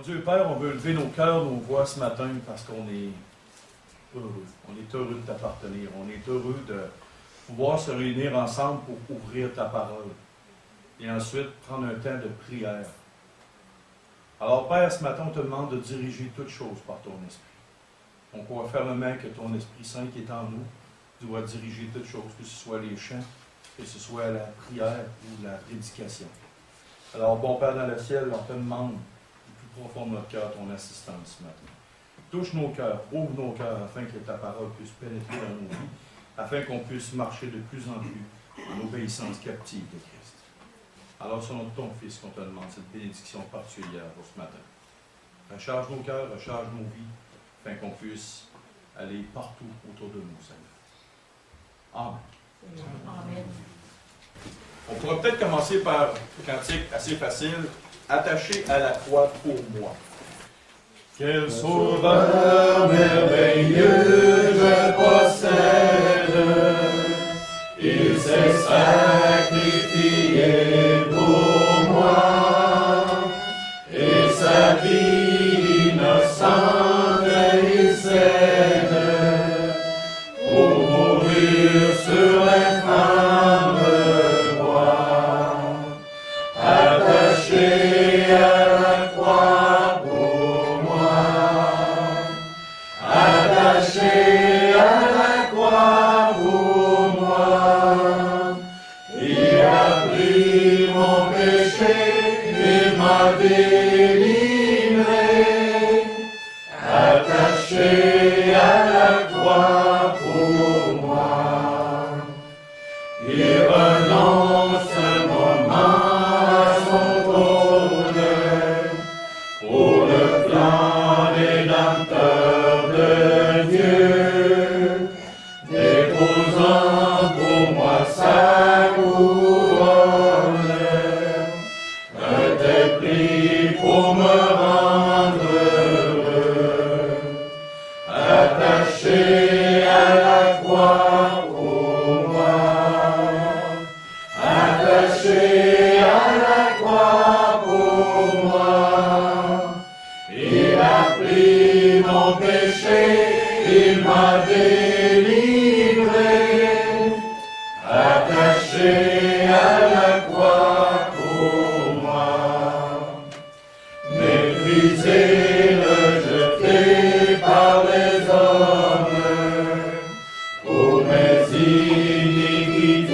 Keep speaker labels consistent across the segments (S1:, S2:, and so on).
S1: Dieu Père, on veut lever nos cœurs, nos voix ce matin parce qu'on est heureux. On est heureux de t'appartenir. On est heureux de pouvoir se réunir ensemble pour ouvrir ta parole. Et ensuite, prendre un temps de prière. Alors, Père, ce matin, on te demande de diriger toutes choses par ton esprit. On croit fermement que ton Esprit Saint qui est en nous doit diriger toutes choses, que ce soit les chants, que ce soit la prière ou la prédication. Alors, bon Père dans le ciel, on te demande du plus profond de notre cœur ton assistance ce matin. Touche nos cœurs, ouvre nos cœurs afin que ta parole puisse pénétrer dans nos vies, afin qu'on puisse marcher de plus en plus en obéissance captive de Christ. Alors, selon ton Fils, qu'on te demande cette bénédiction particulière pour ce matin. Recharge nos cœurs, recharge nos vies, afin qu'on puisse aller partout autour de nous, Seigneur. Amen.
S2: Amen.
S1: On pourrait peut-être commencer par un cantique assez facile, attaché à la croix pour moi. Quel sauveur merveilleux je possède, il s'est sacrifié pour moi, et sa vie innocente il cède, pour mourir sur l'infâme croix, attaché à la croix pour moi, attaché à la croix pour moi, il a pris mon péché, il m'a délivré, attaché à la croix pour moi, il renonce un moment à son trône pour le plan rédempteur de Dieu, déposant pour moi sa couronne, un tel prix pour me rendre heureux, attaché à la croix pour moi, attaché à la croix pour moi, il a pris mon péché, il m'a délivré, attaché à la croix pour moi, méprisé, rejeté par les hommes, pour mes iniquités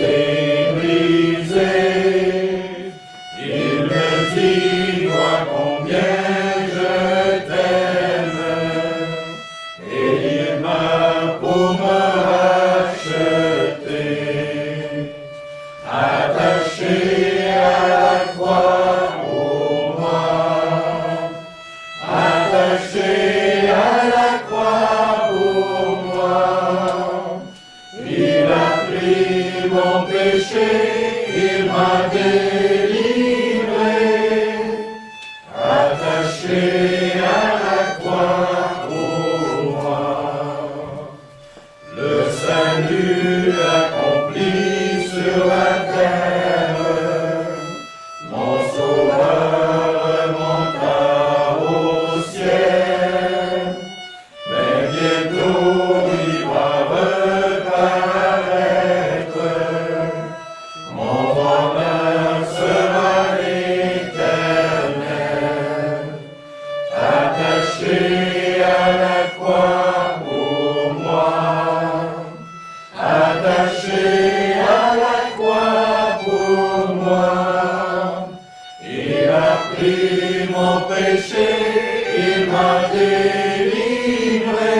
S1: brisées, il me dit, vois combien je t'aime, et il meurt pour me racheter, attaché à la croix pour moi, attaché à la croix pour moi, il a pris mon péché, il m'a délivré, attaché à la croix pour moi, le salut accompli sur la terre, mon sauveur remonta au ciel, mais bientôt il va reparaître, mon bonheur sera éternel, attaché à la croix pour moi, attaché à la croix pour moi, il a pris mon péché, il m'a délivré,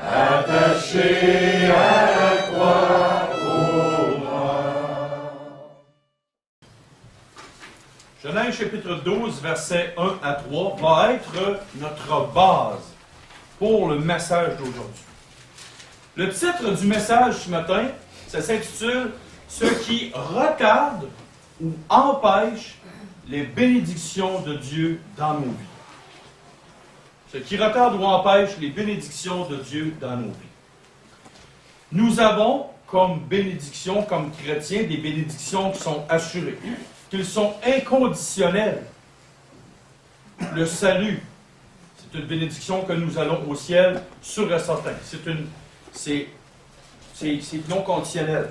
S1: attaché à la croix pour moi. Genèse chapitre 12, versets 1 à 3 va être notre base pour le message d'aujourd'hui. Le titre du message ce matin, ça s'intitule « Ce qui retarde ou empêche les bénédictions de Dieu dans nos vies ». Ce qui retarde ou empêche les bénédictions de Dieu dans nos vies. Nous avons comme bénédictions, comme chrétiens, des bénédictions qui sont assurées, qu'ils sont inconditionnelles. le salut. C'est une bénédiction que nous allons au ciel sûr et certain. C'est non conditionnel.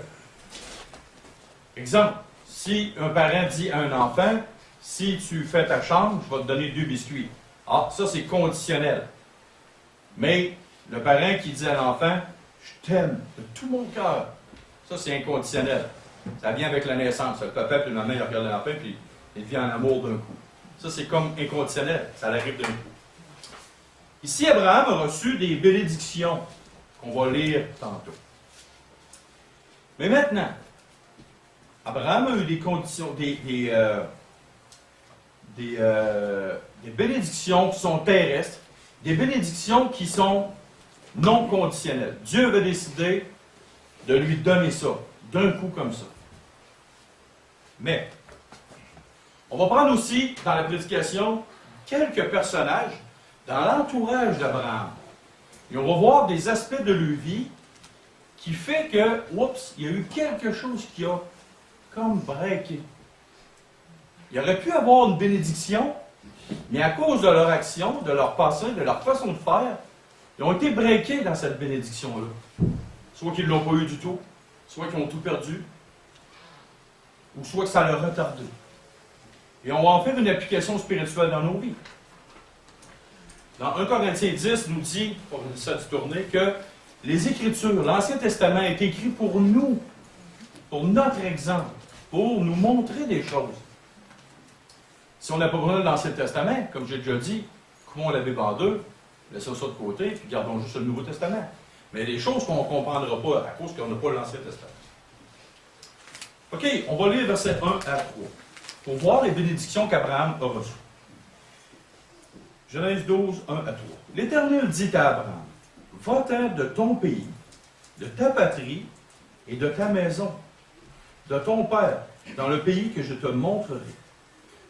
S1: Exemple, si un parent dit à un enfant, si tu fais ta chambre, je vais te donner 2 biscuits. Ah, ça c'est conditionnel. Mais le parent qui dit à l'enfant, je t'aime de tout mon cœur, ça c'est inconditionnel. Ça vient avec la naissance. Le papa et la maman ils regardent l'enfant puis il devient en amour d'un coup. Ça c'est comme inconditionnel, ça arrive d'un coup. Ici, Abraham a reçu des bénédictions qu'on va lire tantôt. Mais maintenant, Abraham a eu des conditions, des bénédictions qui sont terrestres, des bénédictions qui sont non conditionnelles. Dieu avait décidé de lui donner ça, d'un coup comme ça. Mais, on va prendre aussi, dans la prédication, quelques personnages dans l'entourage d'Abraham. Et on va voir des aspects de leur vie qui fait que, oups, il y a eu quelque chose qui a comme breaké. Il aurait pu avoir une bénédiction, mais à cause de leur action, de leur passé, de leur façon de faire, ils ont été breakés dans cette bénédiction-là. Soit qu'ils ne l'ont pas eu du tout, soit qu'ils ont tout perdu, ou soit que ça l'a retardé. Et on va en faire une application spirituelle dans nos vies. Dans 1 Corinthiens 10 nous dit, pour ça de tourner, que les Écritures, l'Ancien Testament est écrit pour nous, pour notre exemple, pour nous montrer des choses. Si on n'a pas besoin de l'Ancien Testament, comme j'ai déjà dit, coupons la Bible en 2, laissons ça de côté, puis gardons juste le Nouveau Testament. Mais des choses qu'on ne comprendra pas à cause qu'on n'a pas l'Ancien Testament. OK, on va lire versets 1 à 3 pour voir les bénédictions qu'Abraham a reçues. Genèse 12, 1 à 3. L'Éternel dit à Abraham, va-t'en de ton pays, de ta patrie et de ta maison, de ton père, dans le pays que je te montrerai.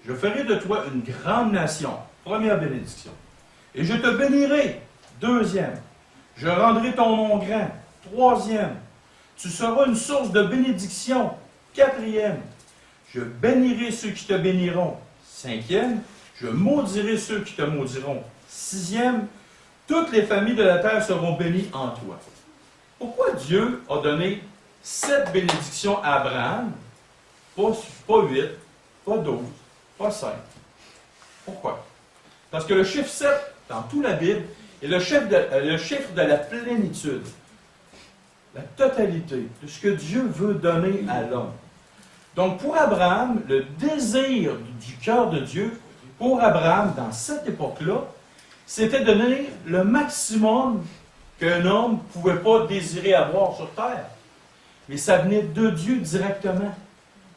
S1: Je ferai de toi une grande nation, première bénédiction. Et je te bénirai, deuxième. Je rendrai ton nom grand, troisième. Tu seras une source de bénédiction, quatrième. Je bénirai ceux qui te béniront, cinquième. Je maudirai ceux qui te maudiront, sixième. Toutes les familles de la terre seront bénies en toi. Pourquoi Dieu a donné 7 bénédictions à Abraham, pas 8, pas 12, pas 5? Pourquoi? Parce que le chiffre 7, dans toute la Bible, est le chiffre de la plénitude, la totalité de ce que Dieu veut donner à l'homme. Donc pour Abraham, le désir du cœur de Dieu, pour Abraham, dans cette époque-là, c'était de donner le maximum qu'un homme ne pouvait pas désirer avoir sur terre. Mais ça venait de Dieu directement.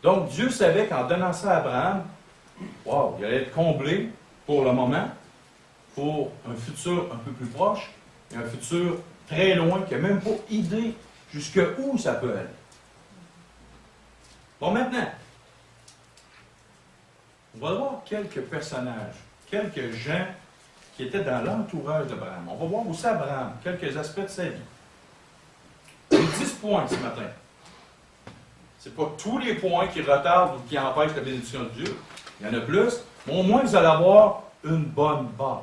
S1: Donc Dieu savait qu'en donnant ça à Abraham, wow, il allait être comblé pour le moment, pour un futur un peu plus proche, et un futur très loin, qui n'a même pas idée jusqu'où ça peut aller. Bon, maintenant, on va voir quelques personnages, quelques gens qui étaient dans l'entourage d'Abraham. On va voir aussi Abraham, quelques aspects de sa vie. J'ai 10 points ce matin. Ce n'est pas tous les points qui retardent ou qui empêchent la bénédiction de Dieu. Il y en a plus, mais au moins vous allez avoir une bonne base.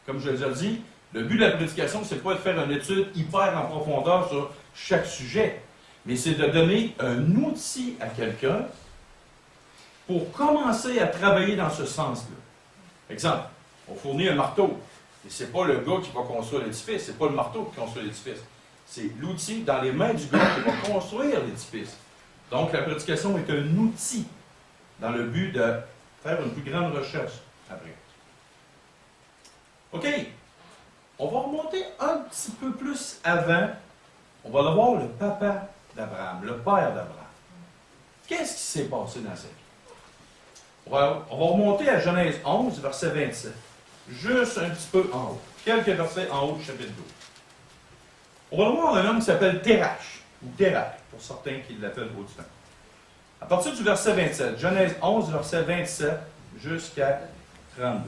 S1: Comme je l'ai dit, le but de la prédication, ce n'est pas de faire une étude hyper en profondeur sur chaque sujet, mais c'est de donner un outil à quelqu'un pour commencer à travailler dans ce sens-là. Exemple, on fournit un marteau, et ce n'est pas le gars qui va construire l'édifice, ce n'est pas le marteau qui construit l'édifice, c'est l'outil dans les mains du gars qui va construire l'édifice. Donc la prédication est un outil dans le but de faire une plus grande recherche après. OK, on va remonter un petit peu plus avant. On va aller voir le papa d'Abraham, le père d'Abraham. Qu'est-ce qui s'est passé dans sa vie? On va remonter à Genèse 11, verset 27. Juste un petit peu en haut. Quelques versets en haut du chapitre 12. On va voir un homme qui s'appelle Térach, ou Térac, pour certains qui l'appellent autrement. À partir du verset 27, Genèse 11, verset 27, jusqu'à 32.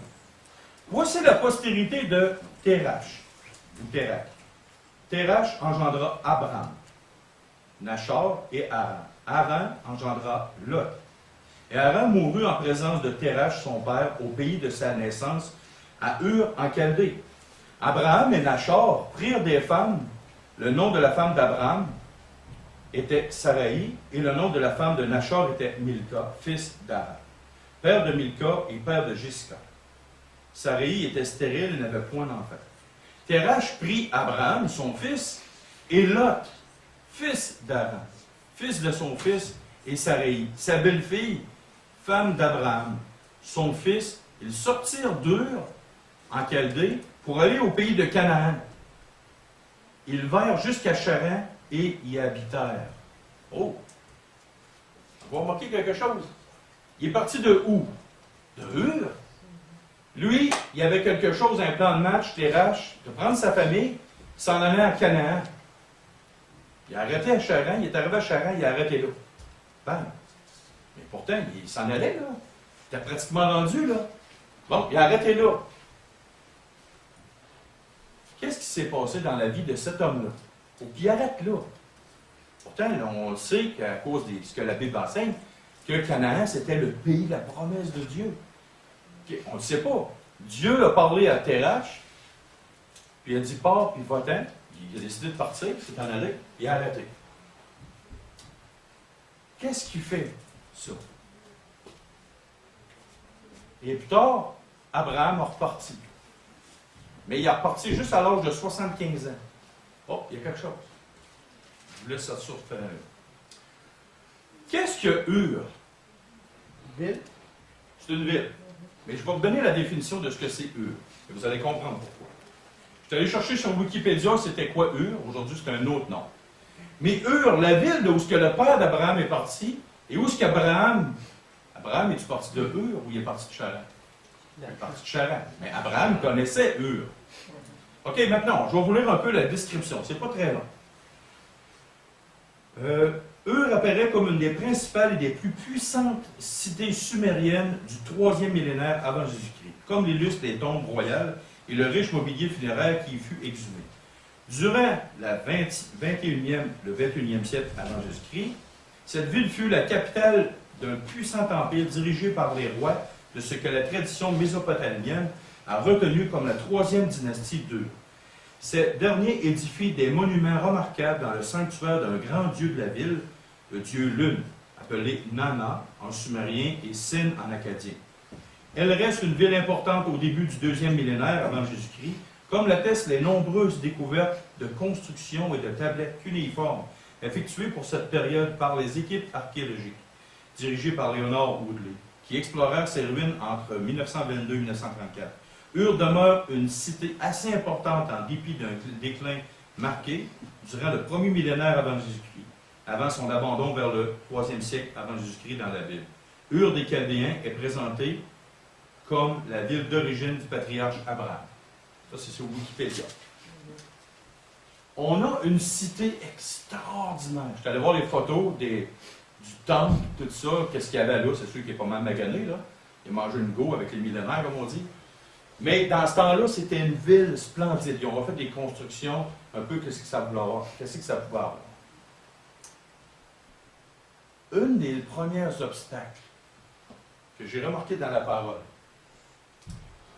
S1: Voici la postérité de Térach, ou Térac. Térach engendra Abraham, Nachor et Haran. Haran engendra Lot. Et Abraham mourut en présence de Térache, son père, au pays de sa naissance, à Ur, en Chaldée. Abraham et Nachor prirent des femmes. Le nom de la femme d'Abraham était Saraï, et le nom de la femme de Nachor était Milca, fils d'Aram, père de Milca et père de Jisca. Saraï était stérile et n'avait point d'enfant. Térache prit Abraham, son fils, et Lot, fils d'Aram, fils de son fils, et Saraï, sa belle-fille, femme d'Abraham, son fils. Ils sortirent d'Ur, en Chaldée, pour aller au pays de Canaan. Ils vinrent jusqu'à Charan et y habitèrent. Oh! On va remarquer quelque chose. Il est parti de où? De Ur. Lui, il avait quelque chose, un plan de match, Térache, de prendre sa famille, s'en aller à Canaan. Il a arrêté à Charan, il est arrivé à Charan, il a arrêté là. Bam! Mais pourtant, il s'en allait là. Il était pratiquement rendu là. Bon, il a arrêté là. Qu'est-ce qui s'est passé dans la vie de cet homme-là? Faut qu'il arrête là. Pourtant, on sait qu'à cause de ce que la Bible enseigne, que Canaan, c'était le pays de la promesse de Dieu. On ne le sait pas. Dieu a parlé à Térache, puis il a dit pars, puis va-t'en. Il a décidé de partir, il s'est en allé, il a arrêté. Qu'est-ce qui fait ça? Et plus tard, Abraham a reparti. Mais il est reparti juste à l'âge de 75 ans. Oh, il y a quelque chose. Je vous laisse ça sur le terrain. Qu'est-ce que Ur?
S2: Ville.
S1: C'est une ville. Mais je vais vous donner la définition de ce que c'est Ur. Et vous allez comprendre pourquoi. Je suis allé chercher sur Wikipédia c'était quoi Ur. Aujourd'hui, c'est un autre nom. Mais Ur, la ville d'où le père d'Abraham est parti, et où est-ce qu'Abraham... Abraham, est-tu parti de Ur ou il est parti de Charan? Il est parti de Charan. Mais Abraham connaissait Ur. OK, maintenant, je vais vous lire un peu la description. C'est pas très long. Ur apparaît comme une des principales et des plus puissantes cités sumériennes du 3e millénaire avant Jésus-Christ, comme l'illustrent les tombes royales et le riche mobilier funéraire qui y fut exhumé. Durant le 21e siècle avant Jésus-Christ, cette ville fut la capitale d'un puissant empire dirigé par les rois de ce que la tradition mésopotamienne a retenu comme la 3e dynastie d'Ur. Ces derniers édifient des monuments remarquables dans le sanctuaire d'un grand dieu de la ville, le dieu Lune, appelé Nana en sumérien et Sin en acadien. Elle reste une ville importante au début du 2e millénaire avant Jésus-Christ, comme l'attestent les nombreuses découvertes de constructions et de tablettes cunéiformes effectuées pour cette période par les équipes archéologiques, dirigées par Léonard Woodley, qui explorèrent ces ruines entre 1922 et 1934. Ur demeure une cité assez importante en dépit d'un déclin marqué durant le 1er millénaire avant Jésus-Christ, avant son abandon vers le 3e siècle avant Jésus-Christ dans la ville. Ur des Chaldéens est présenté comme la ville d'origine du patriarche Abraham. Ça, c'est sur Wikipédia. On a une cité extraordinaire. Je suis allé voir les photos du temple, tout ça, qu'est-ce qu'il y avait là. C'est sûr qu'il est pas mal magané, là. Il a mangé une go avec les millénaires, comme on dit. Mais dans ce temps-là, c'était une ville splendide. Ils ont refait des constructions un peu qu'est-ce que ça pouvait avoir. Qu'est-ce que ça pouvait avoir. Un des premiers obstacles que j'ai remarqué dans la parole,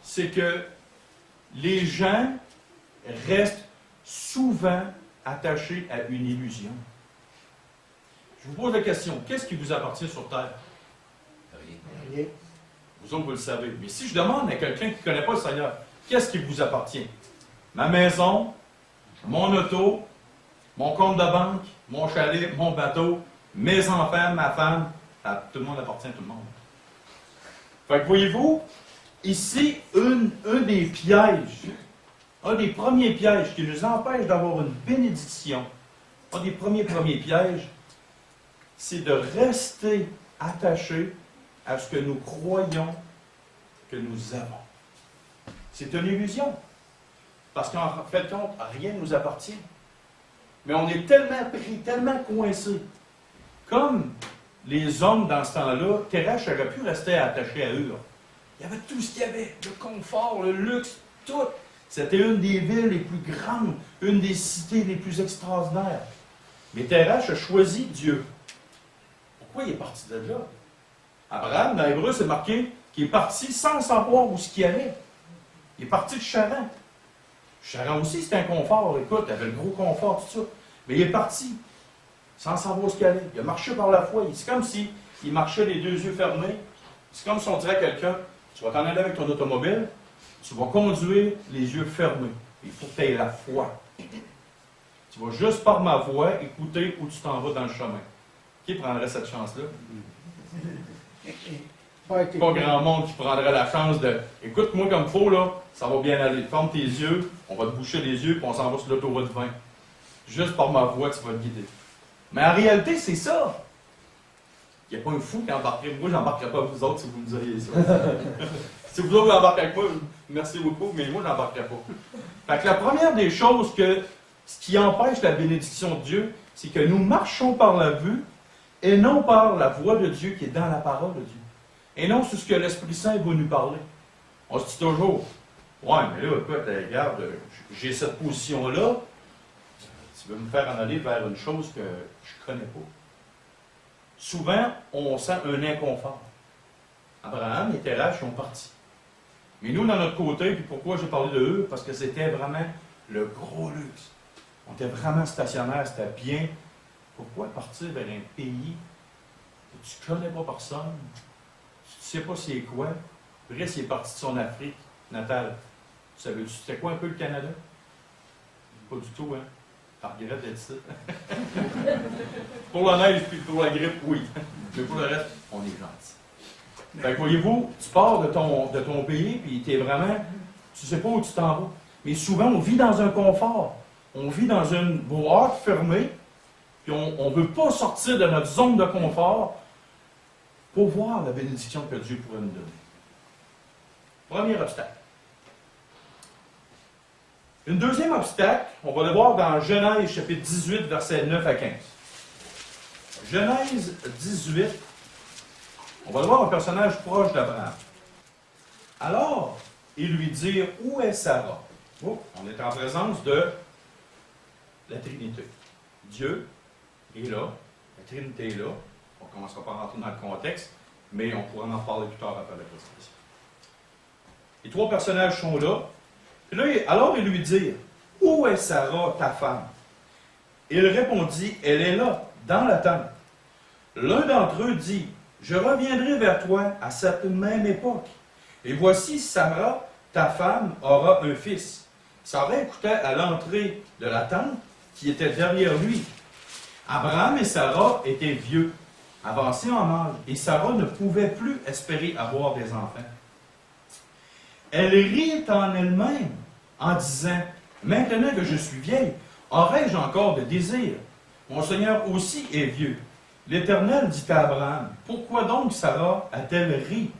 S1: c'est que les gens restent souvent attachés à une illusion. Je vous pose la question, qu'est-ce qui vous appartient sur Terre?
S2: Rien.
S1: Vous autres, vous le savez. Mais si je demande à quelqu'un qui ne connaît pas le Seigneur, qu'est-ce qui vous appartient? Ma maison, mon auto, mon compte de banque, mon chalet, mon bateau, mes enfants, ma femme, tout le monde appartient à tout le monde. Fait que voyez-vous, ici, un des pièges, un des premiers pièges qui nous empêche d'avoir une bénédiction, un des premiers pièges, c'est de rester attachés à ce que nous croyons que nous avons. C'est une illusion. Parce qu'en fait, rien ne nous appartient. Mais on est tellement pris, tellement coincés. Comme les hommes dans ce temps-là, Térache aurait pu rester attaché à Ur. Il y avait tout ce qu'il y avait, le confort, le luxe, tout. C'était une des villes les plus grandes, une des cités les plus Abraham, dans l'hébreu, c'est marqué qu'il est parti sans savoir où il allait. Il est parti de Charan. Charan aussi, c'était un confort. Écoute, il avait le gros confort, tout ça. Mais il est parti sans savoir où il allait. Il a marché par la foi. C'est comme s'il marchait les deux yeux fermés. C'est comme si on dirait à quelqu'un, tu vas t'en aller avec ton automobile, tu vas conduire les yeux fermés. Il faut que tu aies la foi. Tu vas juste par ma voix écouter où tu t'en vas dans le chemin. Qui prendrait cette chance-là? Pas grand monde qui prendrait la chance de écoute-moi comme il faut, là, ça va bien aller. Ferme tes yeux, on va te boucher les yeux, puis on s'en va sur l'autoroute 20. Juste par ma voix, tu vas te guider. Mais en réalité, c'est ça. Il n'y a pas un fou qui embarquerait. Moi, je n'embarquerai pas vous autres si vous me diriez ça. Si vous autres, vous n'embarquez avec moi, merci beaucoup, mais moi, je n'embarquerai pas. Fait que la première des choses ce qui empêche la bénédiction de Dieu, c'est que nous marchons par la vue et non par la voix de Dieu qui est dans la parole de Dieu. Et non sur ce que l'Esprit Saint va nous parler. On se dit toujours, ouais, mais là, écoute, regarde, j'ai cette position-là, tu veux me faire en aller vers une chose que je ne connais pas. Souvent, on sent un inconfort. Abraham et Terach sont partis. Mais nous, dans notre côté, puis pourquoi j'ai parlé de eux? Parce que c'était vraiment le gros luxe. On était vraiment stationnaire, c'était bien. Pourquoi partir vers un pays où tu ne connais pas personne? Tu ne sais pas c'est quoi? Brice est parti de son Afrique natale. Tu savais-tu c'était quoi un peu le Canada? Pas du tout, hein? Par regrettes d'être ici. Pour la neige puis pour la grippe, oui. Mais pour le reste, on est gentil. Fait que voyez-vous, tu pars de ton pays, puis tu es vraiment, tu ne sais pas où tu t'en vas. Mais souvent, on vit dans un confort. On vit dans une boîte fermée, puis on ne veut pas sortir de notre zone de confort pour voir la bénédiction que Dieu pourrait nous donner. Premier obstacle. Une deuxième obstacle, on va le voir dans Genèse chapitre 18, versets 9 à 15. Genèse 18, on va le voir un personnage proche d'Abraham. Alors, ils lui dirent, où est Sarah? Oh, on est en présence de la Trinité. Dieu est là, la Trinité est là. On ne commencera pas à rentrer dans le contexte, mais on pourra en parler plus tard après la présentation. Les trois personnages sont là. Puis là, alors ils lui dirent, où est Sarah, ta femme? Il répondit, elle est là, dans la tente. L'un d'entre eux dit, je reviendrai vers toi à cette même époque. Et voici, Sarah, ta femme, aura un fils. Sarah écoutait à l'entrée de la tente qui était derrière lui. Abraham et Sarah étaient vieux, avancés en âge, et Sarah ne pouvait plus espérer avoir des enfants. Elle rit en elle-même en disant, maintenant que je suis vieille, aurais-je encore de désir? Mon Seigneur aussi est vieux. L'Éternel dit à Abraham, pourquoi donc Sarah a-t-elle ri?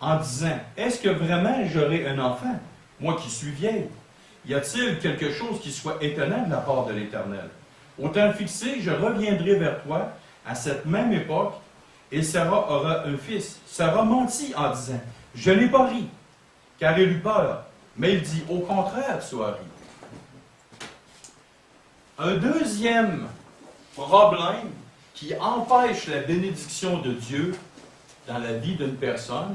S1: En disant, est-ce que vraiment j'aurai un enfant, moi qui suis vieille? Y a-t-il quelque chose qui soit étonnant de la part de l'Éternel? Au temps fixé, je reviendrai vers toi à cette même époque, et Sarah aura un fils. Sarah mentit en disant, je n'ai pas ri, car elle eut peur. Mais il dit, au contraire, tu as ri. Un deuxième problème qui empêche la bénédiction de Dieu dans la vie d'une personne,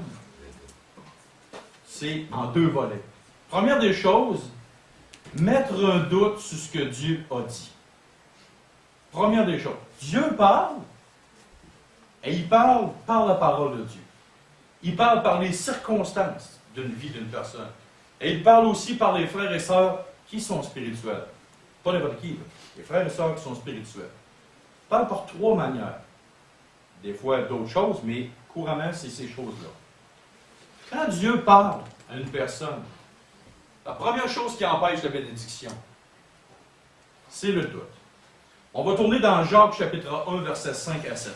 S1: c'est en deux volets. Première des choses, mettre un doute sur ce que Dieu a dit. Première des choses. Dieu parle, et il parle par la parole de Dieu. Il parle par les circonstances d'une vie d'une personne. Et il parle aussi par les frères et sœurs qui sont spirituels. Pas n'importe qui, les frères et sœurs qui sont spirituels. Il parle par trois manières. Des fois d'autres choses, mais couramment, c'est ces choses-là. Quand Dieu parle à une personne, la première chose qui empêche la bénédiction, c'est le doute. On va tourner dans Jacques chapitre 1, versets 5 à 7.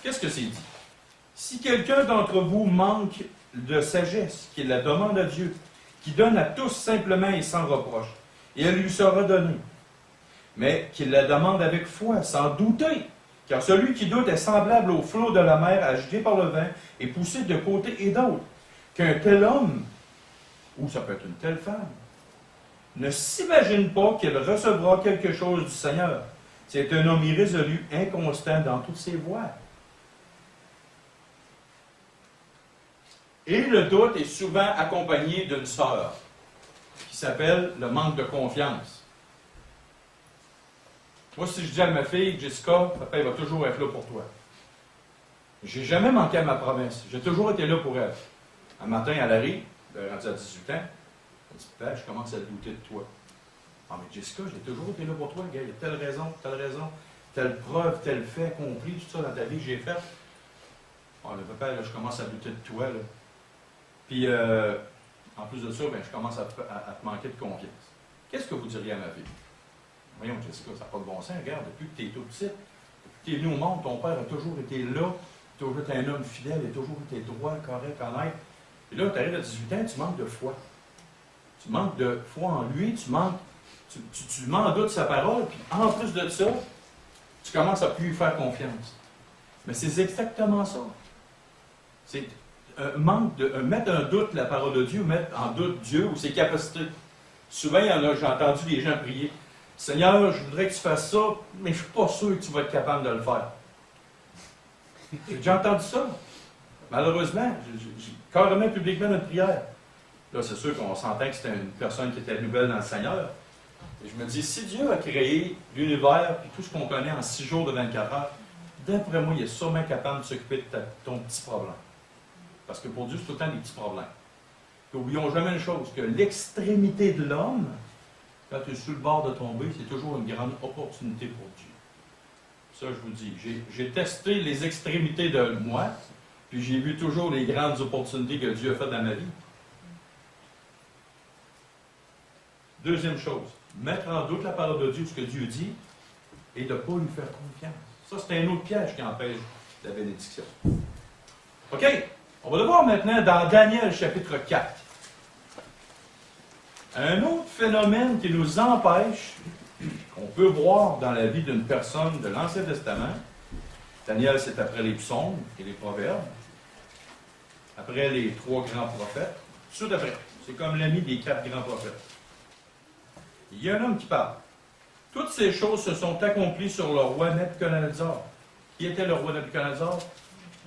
S1: Qu'est-ce que c'est dit? Si quelqu'un d'entre vous manque de sagesse, qu'il la demande à Dieu, qui donne à tous simplement et sans reproche, et elle lui sera donnée. Mais qu'il la demande avec foi, sans douter, car celui qui doute est semblable au flot de la mer agité par le vent et poussé de côté et d'autre. Qu'un tel homme, ou ça peut être une telle femme, ne s'imagine pas qu'il recevra quelque chose du Seigneur. C'est un homme irrésolu, inconstant dans toutes ses voies.
S3: Et le doute est souvent accompagné d'une sœur qui s'appelle le manque de confiance. Moi, si je dis à ma fille, Jessica, papa il va toujours être là pour toi. J'ai jamais manqué à ma promesse. J'ai toujours été là pour elle. Un matin, elle arrive, elle est rendue à 18 ans, elle dit, papa, je commence à douter de toi. Ah, mais Jessica, j'ai toujours été là pour toi, gars. Il y a telle raison, telle preuve, tel fait accompli, tout ça dans ta vie que j'ai fait. Ah, le papa, là, je commence à douter de toi, là. Puis, en plus de ça, ben, je commence à te manquer de confiance. Qu'est-ce que vous diriez à ma fille? Voyons, Jessica, ça n'a pas de bon sens. Regarde, depuis que tu es tout petit, depuis que tu es venu au monde, ton père a toujours été là, toujours été un homme fidèle, il a toujours été droit, correct, honnête. Et là, tu arrives à 18 ans, tu manques de foi. Tu manques de foi en lui, tu manques de sa parole, puis en plus de ça, tu commences à plus lui faire confiance. Mais c'est exactement ça. C'est un manque de mettre en doute la parole de Dieu, mettre en doute Dieu ou ses capacités. Souvent, il y en a, j'ai entendu des gens prier. Seigneur, je voudrais que tu fasses ça, mais je ne suis pas sûr que tu vas être capable de le faire. J'ai déjà entendu ça. Malheureusement, j'ai carrément publiquement notre prière. Là, c'est sûr qu'on s'entend que c'était une personne qui était nouvelle dans le Seigneur. Et je me dis, si Dieu a créé l'univers et tout ce qu'on connaît en 6 jours de 24 heures, d'après moi, il est sûrement capable de s'occuper de ton petit problème. Parce que pour Dieu, c'est tout le temps des petits problèmes. N'oublions jamais une chose, que l'extrémité de l'homme, quand tu es sur le bord de tomber, c'est toujours une grande opportunité pour Dieu. Ça, je vous dis, j'ai testé les extrémités de moi, puis j'ai vu toujours les grandes opportunités que Dieu a faites dans ma vie. Deuxième chose, mettre en doute la parole de Dieu, ce que Dieu dit, et de ne pas lui faire confiance. Ça, c'est un autre piège qui empêche la bénédiction. OK, on va le voir maintenant dans Daniel chapitre 4. Un autre phénomène qui nous empêche, qu'on peut voir dans la vie d'une personne de l'Ancien Testament. Daniel, c'est après les psaumes et les proverbes, après les 3 grands prophètes, tout après. C'est comme l'ami des 4 grands prophètes. Il y a un homme qui parle. Toutes ces choses se sont accomplies sur le roi Nebuchadnezzar. Qui était le roi Nebuchadnezzar?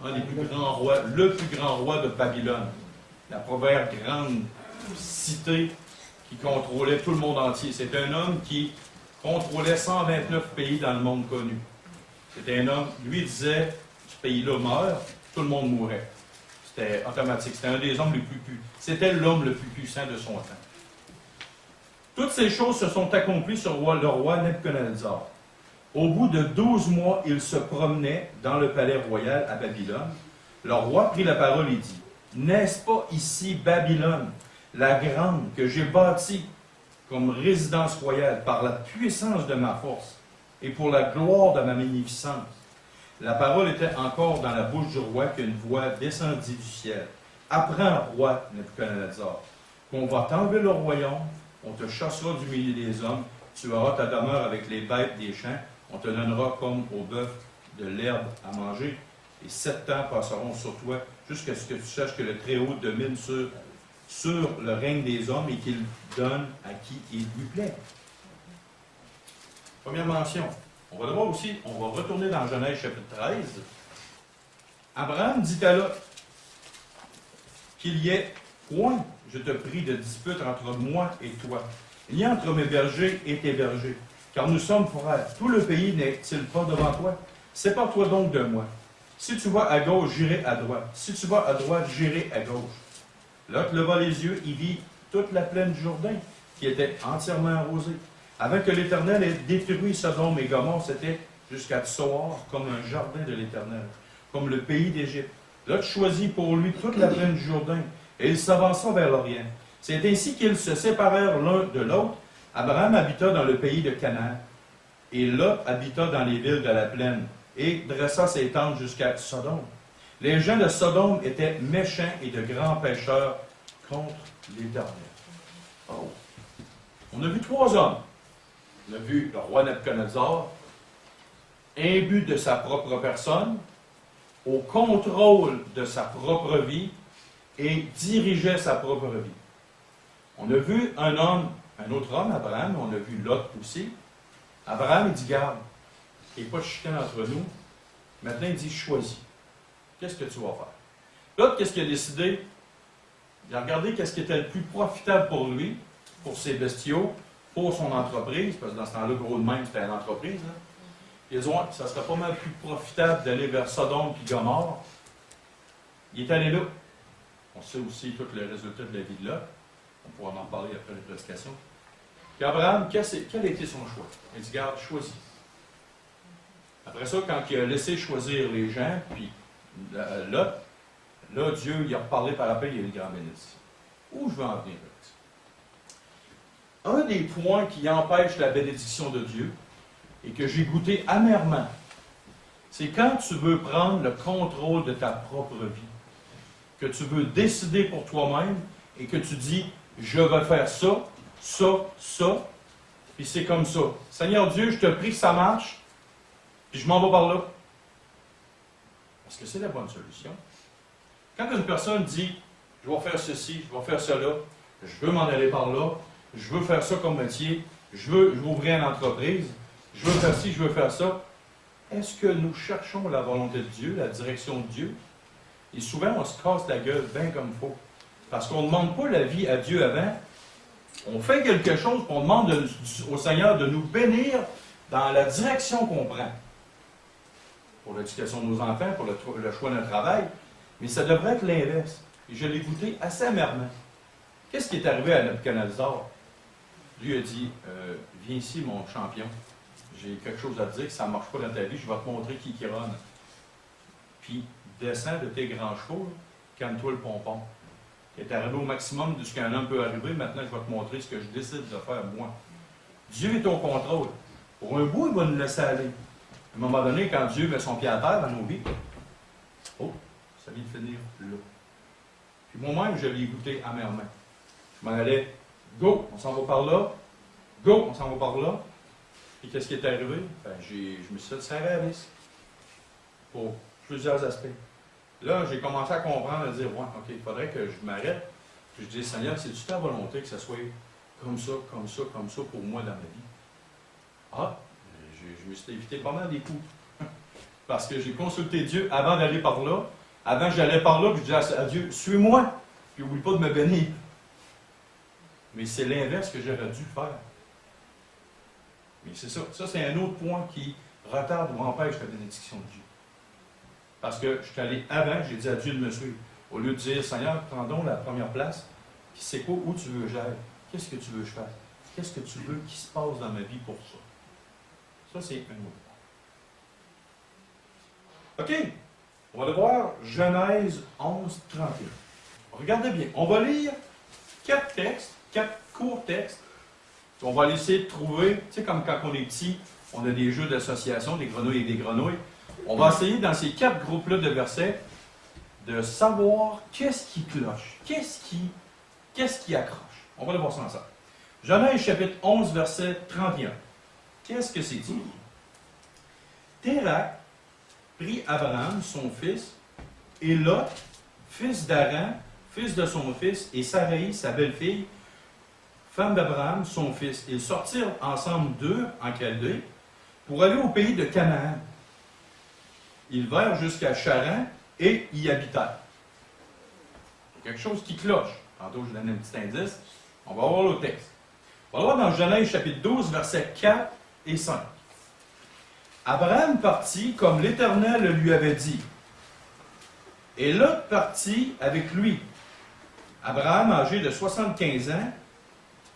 S3: Un des plus grands rois, le plus grand roi de Babylone. La première grande cité qui contrôlait tout le monde entier. C'était un homme qui contrôlait 129 pays dans le monde connu. C'était un homme, lui disait, ce pays-là meurt, tout le monde mourrait. C'était automatique. C'était un des hommes les plus puissants. C'était l'homme le plus puissant de son temps. Toutes ces choses se sont accomplies sur le roi Nebuchadnezzar. Au bout de 12 mois, il se promenait dans le palais royal à Babylone. Le roi prit la parole et dit, « N'est-ce pas ici Babylone, la grande, que j'ai bâtie comme résidence royale par la puissance de ma force et pour la gloire de ma magnificence? » La parole était encore dans la bouche du roi qu'une voix descendit du ciel. « Apprends, roi Nebuchadnezzar, qu'on va t'enlever le royaume, on te chassera du milieu des hommes, tu auras ta demeure avec les bêtes des champs, on te donnera comme au bœuf de l'herbe à manger, et 7 ans passeront sur toi, jusqu'à ce que tu saches que le Très-Haut domine sur le règne des hommes et qu'il donne à qui il lui plaît. » Première mention. On va le voir aussi, on va retourner dans Genèse chapitre 13. Abraham dit à Lot qu'il y ait point, je te prie, de dispute entre moi et toi. Il y a entre mes bergers et tes bergers, car nous sommes frères. Tout le pays n'est-il pas devant toi? Sépare-toi donc de moi. Si tu vas à gauche, j'irai à droite. Si tu vas à droite, j'irai à gauche. Lot leva les yeux, il vit toute la plaine du Jourdain, qui était entièrement arrosée. Avant que l'Éternel ait détruit Sodome et Gomorrhe, c'était jusqu'à Tsoar, comme un jardin de l'Éternel, comme le pays d'Égypte. Lot choisit pour lui toute la plaine du Jourdain, et il s'avança vers l'Orient. C'est ainsi qu'ils se séparèrent l'un de l'autre. Abraham habita dans le pays de Canaan, et Lot habita dans les villes de la plaine, et dressa ses tentes jusqu'à Sodome. Les gens de Sodome étaient méchants et de grands pécheurs contre l'Éternel. Oh. On a vu 3 hommes. On a vu le roi Nebuchadnezzar, imbu de sa propre personne, au contrôle de sa propre vie, et dirigeait sa propre vie. On a vu un homme, un autre homme, Abraham, on a vu Lot aussi. Abraham, il dit, garde, il n'y a pas de chicane entre nous. Maintenant, il dit, choisis. Qu'est-ce que tu vas faire? Lot, qu'est-ce qu'il a décidé? Il a regardé qu'est-ce qui était le plus profitable pour lui, pour ses bestiaux, pour son entreprise, parce que dans ce temps-là, gros de même, c'était une entreprise. Hein. Il a dit, ouais, ça serait pas mal plus profitable d'aller vers Sodome et Gomorrhe. Il est allé là. On sait aussi tous les résultats de la vie de Lot. On pourra en parler après la prédication. Puis Abraham, quel a été son choix? Il dit, garde, choisis. Après ça, quand il a laissé choisir les gens, puis Lot, là, Dieu, il a reparlé par après, il y a eu une grande bénédiction. Où je veux en venir avec ça? Un des points qui empêche la bénédiction de Dieu, et que j'ai goûté amèrement, c'est quand tu veux prendre le contrôle de ta propre vie, que tu veux décider pour toi-même, et que tu dis, je vais faire ça, ça, puis c'est comme ça. Seigneur Dieu, je te prie que ça marche, puis je m'en vais par là. Parce que c'est la bonne solution. Quand une personne dit, je vais faire ceci, je vais faire cela, je veux m'en aller par là, je veux faire ça comme métier, je veux ouvrir une entreprise, je veux faire ci, je veux faire ça, est-ce que nous cherchons la volonté de Dieu, la direction de Dieu? Et souvent, on se casse la gueule bien comme il faut. Parce qu'on ne demande pas la vie à Dieu avant. On fait quelque chose, on demande au Seigneur de nous bénir dans la direction qu'on prend. Pour l'éducation de nos enfants, pour le choix de notre travail. Mais ça devrait être l'inverse. Et je l'ai goûté assez amèrement. Qu'est-ce qui est arrivé à Nebuchadnezzar? Lui a dit, viens ici, mon champion. J'ai quelque chose à te dire, que ça ne marche pas dans ta vie, je vais te montrer qui ronne. Puis, descends de tes grands chevaux, calme-toi le pompon. Tu es arrivé au maximum de ce qu'un homme peut arriver, maintenant je vais te montrer ce que je décide de faire moi. Dieu est au contrôle. Pour un bout, il va nous laisser aller. À un moment donné, quand Dieu met son pied à terre dans nos vies, oh, ça vient de finir là. Puis moi-même, je l'ai goûté amèrement. Je m'en allais, go, on s'en va par là, go, on s'en va par là. Et qu'est-ce qui est arrivé? Ben, je me suis fait serrer à vis. Pour plusieurs aspects. Là, j'ai commencé à comprendre, à dire, ouais, OK, il faudrait que je m'arrête. Puis je dis, Seigneur, c'est-tu ta volonté que ça soit comme ça, comme ça, comme ça pour moi dans ma vie? Ah, je me suis évité pas mal des coups. Parce que j'ai consulté Dieu avant d'aller par là. Avant, j'allais par là, puis je disais à Dieu, suis-moi, puis n'oublie pas de me bénir. Mais c'est l'inverse que j'aurais dû faire. Mais c'est ça. Ça, c'est un autre point qui retarde ou empêche la bénédiction de Dieu. Parce que je suis allé avant, j'ai dit à Dieu de me suivre. Au lieu de dire, Seigneur, prends donc la première place, puis c'est quoi, où tu veux que j'aille? Qu'est-ce que tu veux que je fasse? Qu'est-ce que tu veux qui se passe dans ma vie pour ça? Ça, c'est un autre point. OK. On va le voir, Genèse 11, 31. Regardez bien. On va lire 4 textes, 4 courts textes. On va essayer de trouver, tu sais, comme quand on est petit, on a des jeux d'association, des grenouilles et des grenouilles. On va essayer, dans ces 4 groupes-là de versets, de savoir qu'est-ce qui cloche, qu'est-ce qui accroche. On va le voir ça ensemble. Genèse chapitre 11, verset 31. Qu'est-ce que c'est dit? Térak prit Abraham, son fils, et Lot, fils d'Aran, fils de son fils, et Sarai, sa belle-fille, femme d'Abraham, son fils. Ils sortirent ensemble d'eux, en Chaldée, pour aller au pays de Canaan. Ils vinrent jusqu'à Charan et y habitèrent. Il y a quelque chose qui cloche. Tantôt, je donne un petit indice. On va voir le texte. On va voir dans Genèse chapitre 12, versets 4 et 5. Abraham partit comme l'Éternel le lui avait dit. Et Lot partit avec lui. Abraham, âgé de 75 ans,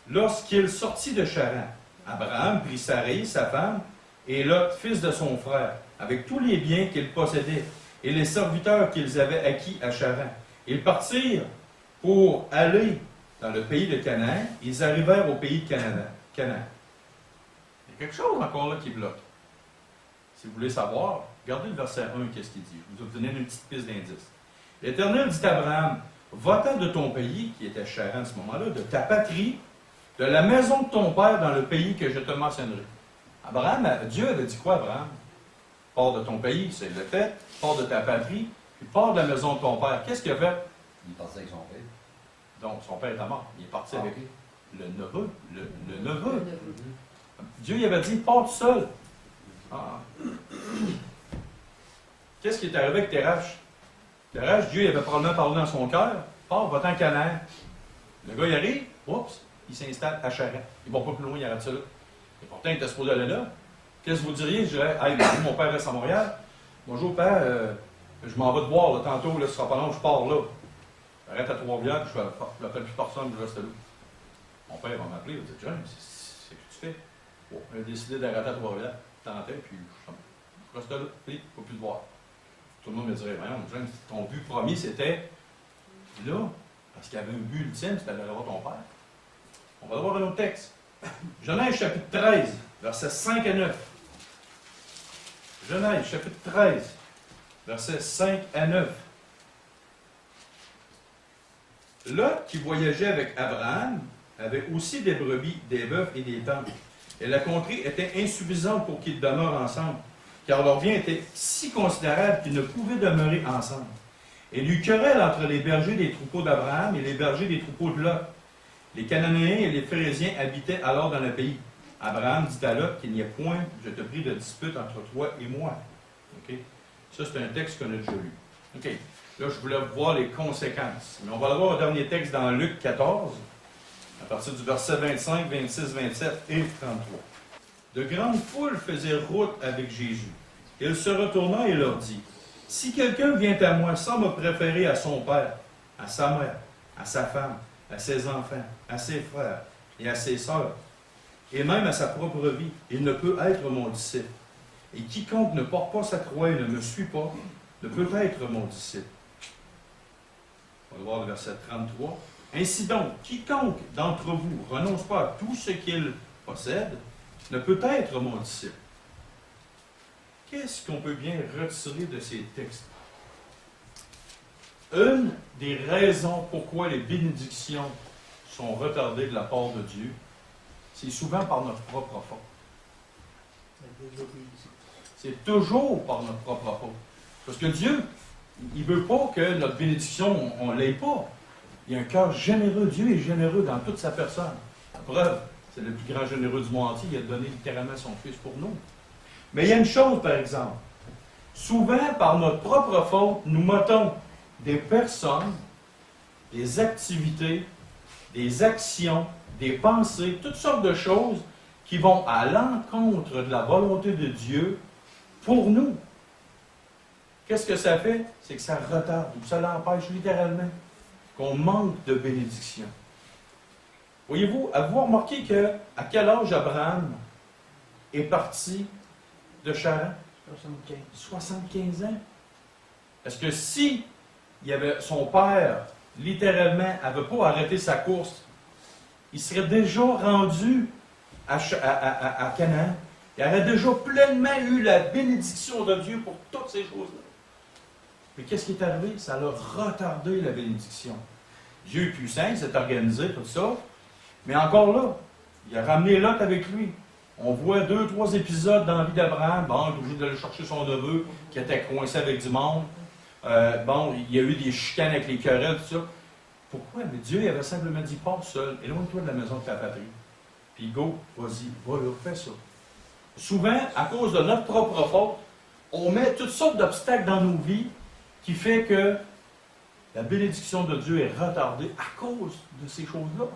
S3: lorsqu'il sortit de Charan. Abraham prit Sarai, sa femme, et Lot, fils de son frère, avec tous les biens qu'ils possédaient, et les serviteurs qu'ils avaient acquis à Charan. Ils partirent pour aller dans le pays de Canaan. Ils arrivèrent au pays de Canaan. Il y a quelque chose encore là qui bloque. Si vous voulez savoir, regardez le verset 1, qu'est-ce qu'il dit. Je vais vous donner une petite piste d'indice. L'Éternel dit à Abraham, va-t'en de ton pays, qui était Charan à ce moment-là, de ta patrie, de la maison de ton père dans le pays que je te mentionnerai. Dieu avait dit quoi, Abraham? Pars de ton pays, c'est le fait. Pars de ta patrie, puis pars de la maison de ton père. Qu'est-ce qu'il a fait?
S2: Il est parti avec son père.
S3: Donc, son père est mort. Il est parti avec
S2: Ok.
S3: le neveu. Le neveu. Dieu il avait dit, pars tout seul. Ah. Qu'est-ce qui est arrivé avec Térache? Térache, Dieu avait probablement parlé dans son cœur. pars, va-t'en à Canaan. Le gars, il arrive, oups, il s'installe à Charette. Il ne va pas plus loin, il arrête ça là. Et pourtant, il était supposé aller là. Qu'est-ce que vous diriez? Je dirais, hey, mon père reste à Montréal. Bonjour, père, je m'en vais te voir, là, tantôt, là, ce sera pas long, je pars là. J'arrête à Trois-Rivières, puis je n'appelle plus personne, je reste là. Mon père va m'appeler, il va dire, John, c'est que tu fais? Bon, il a décidé d'arrêter à Trois-Rivières, tentais, puis je reste là, puis il ne faut plus te voir. Tout le monde me dirait, voyons, John, ton but premier, c'était là, parce qu'il y avait un but ultime, c'était d'aller voir ton père. On va voir un autre texte. Genèse chapitre 13, versets 5 à 9. Genèse chapitre 13, versets 5 à 9. Lot, qui voyageait avec Abraham, avait aussi des brebis, des bœufs et des tentes. Et la contrée était insuffisante pour qu'ils demeurent ensemble, car leur bien était si considérable qu'ils ne pouvaient demeurer ensemble. Et il y eut querelle entre les bergers des troupeaux d'Abraham et les bergers des troupeaux de Lot. Les Cananéens et les Phérésiens habitaient alors dans le pays. Abraham dit à Lot qu'il n'y a point, je te prie, de dispute entre toi et moi. Okay? Ça, c'est un texte qu'on a déjà lu. OK. Là, je voulais voir les conséquences. Mais on va le voir au dernier texte dans Luc 14, à partir du verset 25, 26, 27 et 33. De grandes foules faisaient route avec Jésus. Il se retourna et leur dit, « Si quelqu'un vient à moi sans me préférer à son père, à sa mère, à sa femme, à ses enfants, à ses frères et à ses sœurs, et même à sa propre vie, il ne peut être mon disciple. Et quiconque ne porte pas sa croix et ne me suit pas, ne peut être mon disciple. » On va voir le verset 33. « Ainsi donc, quiconque d'entre vous renonce pas à tout ce qu'il possède, ne peut être mon disciple. » Qu'est-ce qu'on peut bien retirer de ces textes? Une des raisons pourquoi les bénédictions sont retardées de la part de Dieu, c'est souvent par notre propre faute. C'est toujours par notre propre faute. Parce que Dieu, il ne veut pas que notre bénédiction, on ne l'ait pas. Il y a un cœur généreux. Dieu est généreux dans toute sa personne. La preuve, c'est le plus grand généreux du monde entier. Il a donné littéralement son Fils pour nous. Mais il y a une chose, par exemple. Souvent, par notre propre faute, nous mettons des personnes, des activités, des actions, des pensées, toutes sortes de choses qui vont à l'encontre de la volonté de Dieu pour nous. Qu'est-ce que ça fait? C'est que ça retarde, ou ça l'empêche littéralement qu'on manque de bénédiction. Voyez-vous, avez-vous remarqué à quel âge Abraham est parti de Charan?
S2: 75.
S3: 75 ans. Est-ce que si son père, littéralement, n'avait pas arrêté sa course, il serait déjà rendu à Canaan? Il aurait déjà pleinement eu la bénédiction de Dieu pour toutes ces choses-là. Mais qu'est-ce qui est arrivé? Ça l'a retardé, la bénédiction. Dieu est puissant, il s'est organisé, tout ça. Mais encore là, il a ramené Lot avec lui. On voit 2-3 épisodes dans la vie d'Abraham. Bon, il est obligé d'aller chercher son neveu qui était coincé avec du monde. Il y a eu des chicanes avec les querelles, tout ça. Pourquoi? Mais Dieu il avait simplement dit, pars seul, éloigne-toi de la maison de ta patrie. Puis go, vas-y, va là, fais ça. Souvent, à cause de notre propre faute, on met toutes sortes d'obstacles dans nos vies qui fait que la bénédiction de Dieu est retardée à cause de ces choses-là.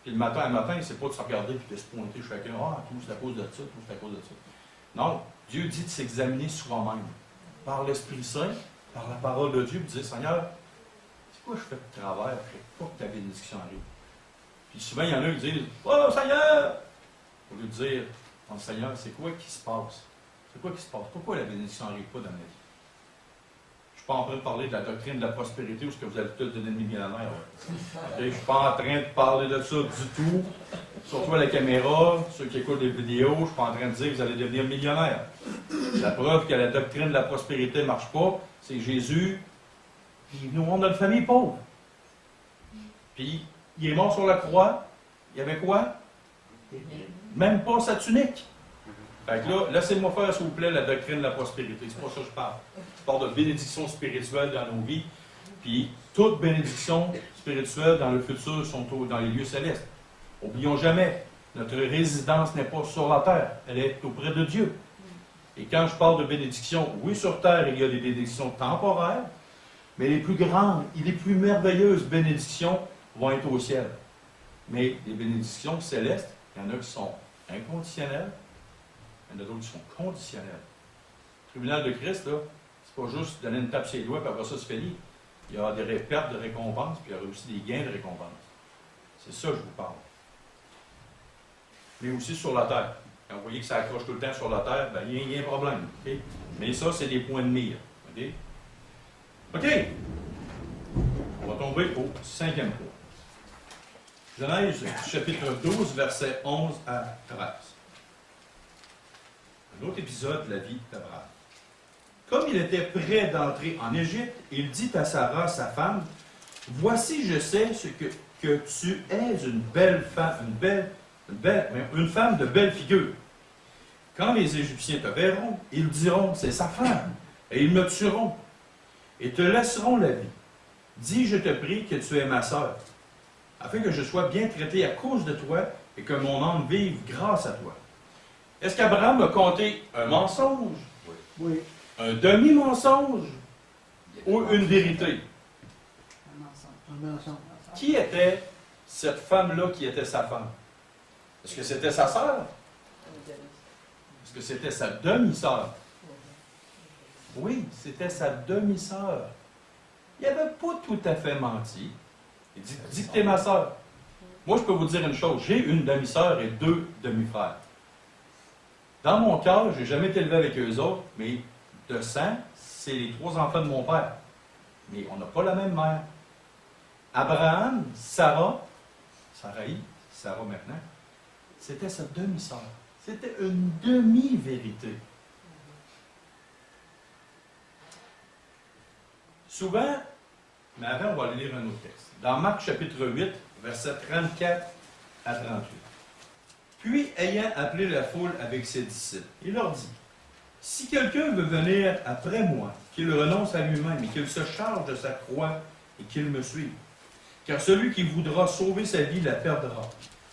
S3: Puis le matin à matin, c'est pas de se regarder et de se pointer chacun. Ah, tout c'est à cause de ça, tout c'est à cause de ça. Non, Dieu dit de s'examiner soi-même. Par l'Esprit Saint, par la parole de Dieu, puis de dire, Seigneur, c'est quoi je fais de travers pour que ta bénédiction arrive? Puis souvent, il y en a qui disent, oh Seigneur! Au lieu de dire, oh, Seigneur, c'est quoi qui se passe? C'est quoi qui se passe? Pourquoi la bénédiction n'arrive pas dans ma vie? Je ne suis pas en train de parler de la doctrine de la prospérité où ce que vous allez tous devenir millionnaire. Okay? Je ne suis pas en train de parler de ça du tout. Surtout à la caméra, ceux qui écoutent des vidéos, je ne suis pas en train de dire que vous allez devenir millionnaire. La preuve que la doctrine de la prospérité ne marche pas, c'est Jésus, puis nous, on a une famille pauvre. Puis, il est mort sur la croix. Il y avait quoi? Même pas sa tunique. Fait que là, laissez-moi faire, s'il vous plaît, la doctrine de la prospérité. C'est pas ça que je parle. Je parle de bénédiction spirituelle dans nos vies. Puis, toute bénédiction spirituelle dans le futur sont dans les lieux célestes. N'oublions jamais, notre résidence n'est pas sur la terre. Elle est auprès de Dieu. Et quand je parle de bénédiction, oui, sur terre, il y a des bénédictions temporaires, Mais les plus grandes et les plus merveilleuses bénédictions vont être au ciel. Mais les bénédictions célestes, il y en a qui sont inconditionnelles, il y en a d'autres qui sont conditionnelles. Le tribunal de Christ, là, c'est pas juste donner une tape sur les doigts et après ça, c'est fini. Il y aura des pertes de récompenses, puis il y aura aussi des gains de récompenses. C'est ça que je vous parle. Mais aussi sur la terre. Quand vous voyez que ça accroche tout le temps sur la terre, ben, il y a un problème. Okay? Mais ça, c'est des points de mire. OK? OK. On va tomber au 5e point. Genèse, chapitre 12, versets 11 à 13. Un autre épisode de la vie d'Abraham. Comme il était prêt d'entrer en Égypte, il dit à Sarah, sa femme, « Voici, je sais ce que tu es une belle femme, une femme de belle figure. Quand les Égyptiens te verront, ils diront, c'est sa femme, et ils me tueront, et te laisseront la vie. Dis, je te prie, que tu es ma sœur, afin que je sois bien traité à cause de toi, et que mon âme vive grâce à toi. » Est-ce qu'Abraham a compté un mensonge?
S2: Oui.
S3: Un demi-mensonge? Ou une vérité?
S2: Un mensonge.
S3: Qui était cette femme-là qui était sa femme? Est-ce que c'était sa sœur? Est-ce que c'était sa demi-sœur? Oui, c'était sa demi-sœur. Il n'avait pas tout à fait menti. Il dit, dis que t'es ma sœur. Moi, je peux vous dire une chose. J'ai une demi-sœur et 2 demi-frères. Dans mon cœur, je n'ai jamais été élevé avec eux autres, mais de sang, c'est les 3 enfants de mon père. Mais on n'a pas la même mère. Abraham, Sarah maintenant, c'était sa demi-sœur. C'était une demi-vérité. Souvent, mais avant, on va aller lire un autre texte. Dans Marc chapitre 8, versets 34 à 38. Puis, ayant appelé la foule avec ses disciples, il leur dit, « Si quelqu'un veut venir après moi, qu'il renonce à lui-même et qu'il se charge de sa croix et qu'il me suive. Car celui qui voudra sauver sa vie la perdra.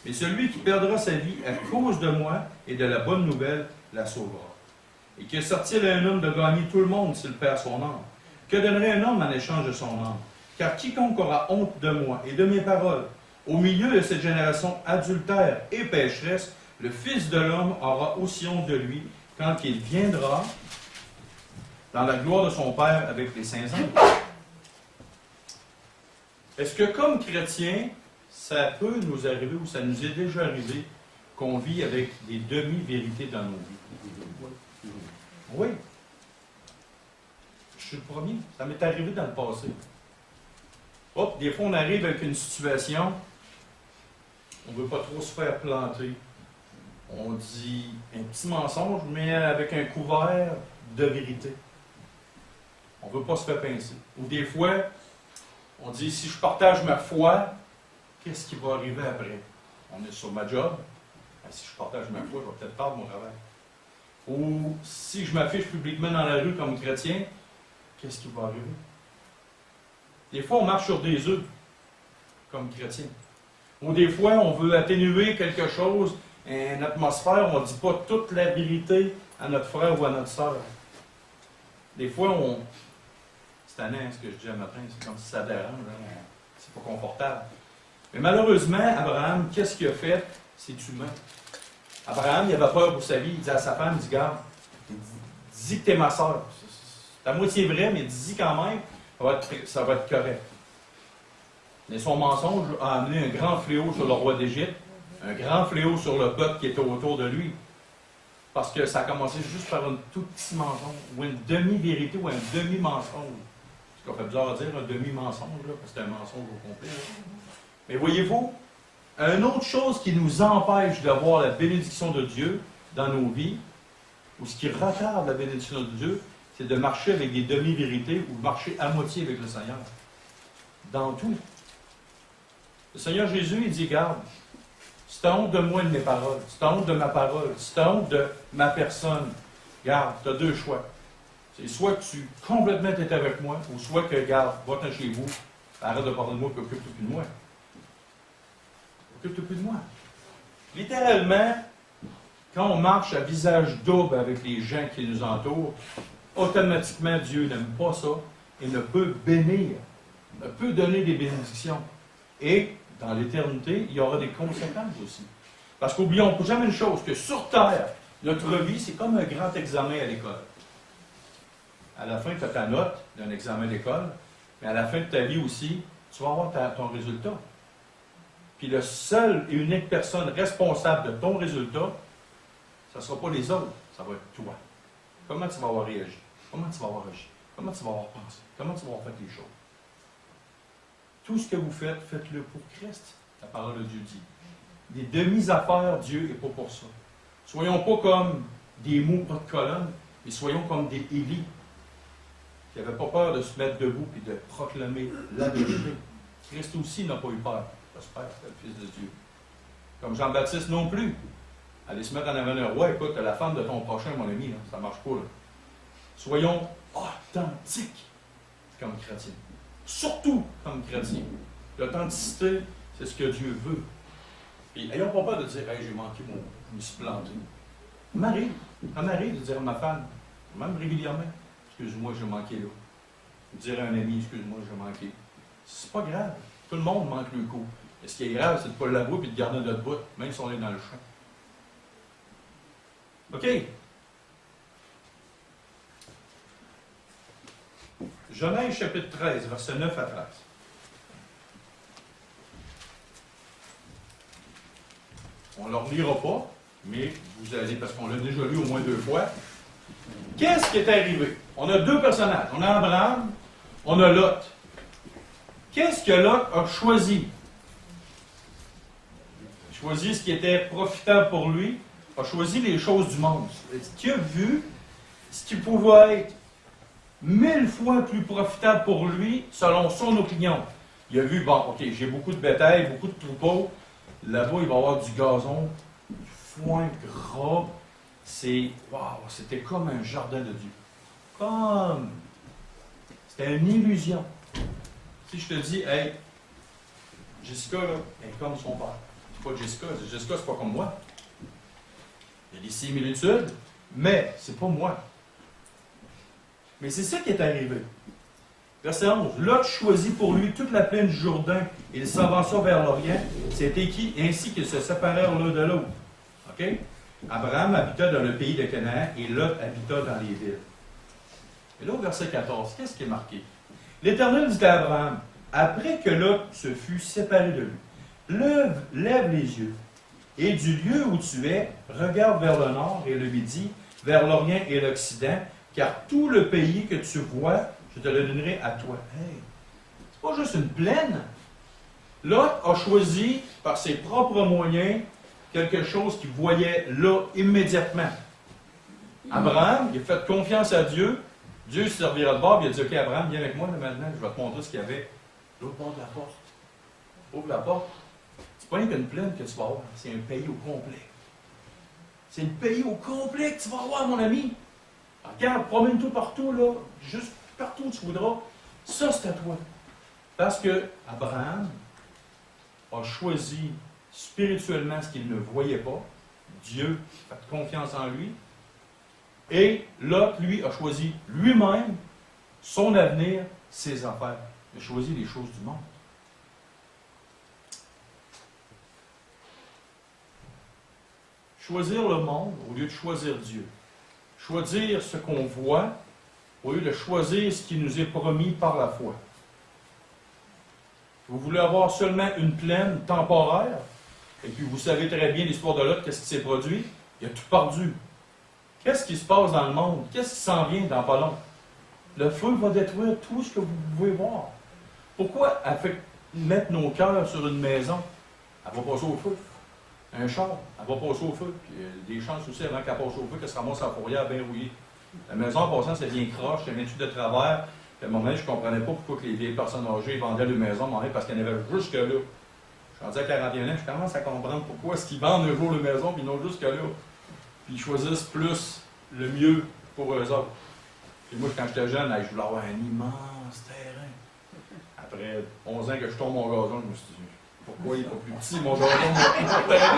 S3: Mais celui qui perdra sa vie à cause de moi et de la bonne nouvelle la sauvera. Et que sortir à un homme de gagner tout le monde s'il perd son âme? Que donnerait un homme en échange de son âme? Car quiconque aura honte de moi et de mes paroles, au milieu de cette génération adultère et pécheresse, le Fils de l'homme aura aussi honte de lui quand il viendra dans la gloire de son Père avec les saints anges. » Est-ce que comme chrétiens, ça peut nous arriver ou ça nous est déjà arrivé qu'on vit avec des demi-vérités dans nos vies? Oui. Je suis le premier. Ça m'est arrivé dans le passé. Hop, des fois, on arrive avec une situation, on ne veut pas trop se faire planter. On dit un petit mensonge, mais avec un couvert de vérité. On ne veut pas se faire pincer. Ou des fois, on dit, si je partage ma foi, qu'est-ce qui va arriver après? On est sur ma job. Ben, si je partage ma foi, je vais peut-être perdre mon travail. Ou si je m'affiche publiquement dans la rue comme chrétien, qu'est-ce qui va arriver? Des fois, on marche sur des œufs comme chrétien. Ou des fois, on veut atténuer quelque chose, une atmosphère, on ne dit pas toute la vérité à notre frère ou à notre sœur. Des fois, c'est tannant ce que je dis un matin, c'est comme si ça dérange, hein? C'est pas confortable. Mais malheureusement, Abraham, qu'est-ce qu'il a fait? C'est humain. Abraham, il avait peur pour sa vie, il dit à sa femme, il dit, garde, dis que t'es ma sœur. C'est à moitié vrai, mais dis quand même, ça va être correct. Mais son mensonge a amené un grand fléau sur le roi d'Égypte, un grand fléau sur le peuple qui était autour de lui. Parce que ça a commencé juste par un tout petit mensonge, ou une demi-vérité, ou un demi-mensonge. C'est qu'on fait bizarre à dire, un demi-mensonge, là, parce que c'est un mensonge au complet. Là. Mais voyez-vous, une autre chose qui nous empêche d'avoir la bénédiction de Dieu dans nos vies, ou ce qui retarde la bénédiction de Dieu, c'est de marcher avec des demi-vérités ou de marcher à moitié avec le Seigneur. Dans tout. Le Seigneur Jésus, il dit, garde, si tu as honte de moi et de mes paroles, si tu as honte de ma parole, si tu as honte de ma personne, garde, tu as 2 choix. C'est soit que tu complètement es avec moi, ou soit que, garde, va-t'en chez vous, arrête de parler de moi, puis occupe-toi plus de moi. Occupe-toi plus de moi. Littéralement, quand on marche à visage double avec les gens qui nous entourent, automatiquement, Dieu n'aime pas ça, et ne peut bénir, ne peut donner des bénédictions. Et dans l'éternité, il y aura des conséquences aussi. Parce qu'oublions jamais une chose, que sur Terre, notre vie, c'est comme un grand examen à l'école. À la fin, tu as ta note d'un examen d'école, mais à la fin de ta vie aussi, tu vas avoir ton résultat. Puis le seul et unique personne responsable de ton résultat, ce ne sera pas les autres, ça va être toi. Comment tu vas avoir réagi? Comment tu vas avoir agi? Comment tu vas avoir pensé? Comment tu vas avoir fait les choses? Tout ce que vous faites, faites-le pour Christ, la parole de Dieu dit. Des demi-affaires, Dieu n'est pas pour ça. Soyons pas comme des mous pas de colonne, mais soyons comme des Élie, qui n'avaient pas peur de se mettre debout et de proclamer la vérité. Christ aussi n'a pas eu peur. J'espère que c'était le Fils de Dieu. Comme Jean-Baptiste non plus. Aller se mettre en avant d'un roi, écoute, la femme de ton prochain, mon ami, là, ça ne marche pas. Là. Soyons authentiques comme chrétiens. Surtout comme chrétiens. L'authenticité, c'est ce que Dieu veut. Et n'ayons pas peur de dire, hey, j'ai manqué mon. Je me suis planté. Ça m'arrive de dire à ma femme, même régulièrement, excuse-moi, j'ai manqué là. Dire à un ami, excuse-moi, j'ai manqué. C'est pas grave. Tout le monde manque le coup. Et ce qui est grave, c'est de ne pas l'avouer et de garder notre bout, même si on est dans le champ. OK. Genèse chapitre 13, versets 9 à 13. On ne le relira pas, mais vous allez, parce qu'on l'a déjà lu au moins 2 fois. Qu'est-ce qui est arrivé? On a 2 personnages. On a Abraham, on a Lot. Qu'est-ce que Lot a choisi? Il a choisi ce qui était profitable pour lui, a choisi les choses du monde. Il a vu ce qui pouvait être 1000 fois plus profitable pour lui, selon son opinion. Il a vu, bon, OK, j'ai beaucoup de bétail, beaucoup de troupeaux. Là-bas, il va y avoir du gazon, du foin gras. C'était comme un jardin de Dieu. C'était une illusion. Si je te dis, hey, Jessica, là, elle est comme son père. C'est pas Jessica, c'est pas comme moi. Il y a des similitudes, mais c'est pas moi. Mais c'est ça qui est arrivé. Verset 11. Lot choisit pour lui toute la plaine du Jourdain et il s'avança vers l'Orient. C'est écrit ainsi qu'ils se séparèrent l'un de l'autre. OK? Abraham habita dans le pays de Canaan et Lot habita dans les villes. Et là, au verset 14, qu'est-ce qui est marqué? L'Éternel dit à Abraham, après que Lot se fut séparé de lui, lève les yeux, et du lieu où tu es, regarde vers le nord et le midi, vers l'Orient et l'Occident, car tout le pays que tu vois, je te le donnerai à toi. Hey, c'est pas juste une plaine. Lot a choisi, par ses propres moyens, quelque chose qu'il voyait là, immédiatement. Abraham, il a fait confiance à Dieu. Dieu se servira de bord, il a dit, OK, Abraham, viens avec moi, là, maintenant, je vais te montrer ce qu'il y avait. L'autre bord de la porte. Ouvre la porte. C'est pas rien qu'une plaine que tu vas avoir, c'est un pays au complet. C'est le pays au complet que tu vas avoir, mon ami. Regarde, promène-toi partout, là, juste partout où tu voudras. Ça, c'est à toi. Parce que Abraham a choisi spirituellement ce qu'il ne voyait pas. Dieu a fait confiance en lui. Et Lot, lui, a choisi lui-même son avenir, ses affaires. Il a choisi les choses du monde. Choisir le monde au lieu de choisir Dieu. Choisir ce qu'on voit au lieu de choisir ce qui nous est promis par la foi. Vous voulez avoir seulement une plaine temporaire, et puis vous savez très bien l'histoire de Lot, qu'est-ce qui s'est produit? Il a tout perdu. Qu'est-ce qui se passe dans le monde? Qu'est-ce qui s'en vient dans pas long? Le feu va détruire tout ce que vous pouvez voir. Pourquoi mettre nos cœurs sur une maison? Elle va passer au feu. Un char, elle va passer au feu. Puis, des chances aussi, avant qu'elle passe au feu, qu'elle se ramasse en fourrière bien rouillée. La maison, en passant, c'est bien croche, c'est une étude de travers. Puis, à un moment donné, je ne comprenais pas pourquoi que les vieilles personnes âgées vendaient leur maison, parce qu'elles en avaient jusque-là. Je suis rendu à 41 ans, je commence à comprendre pourquoi est-ce qu'ils vendent un jour leur maison, puis non jusque-là. Puis ils choisissent plus le mieux pour eux autres. Puis moi, quand j'étais jeune, je voulais avoir un immense terrain. Après 11 ans que je tombe mon gazon, je me suis dit, pourquoi il n'est pas plus petit, mon gazon, mon terrain?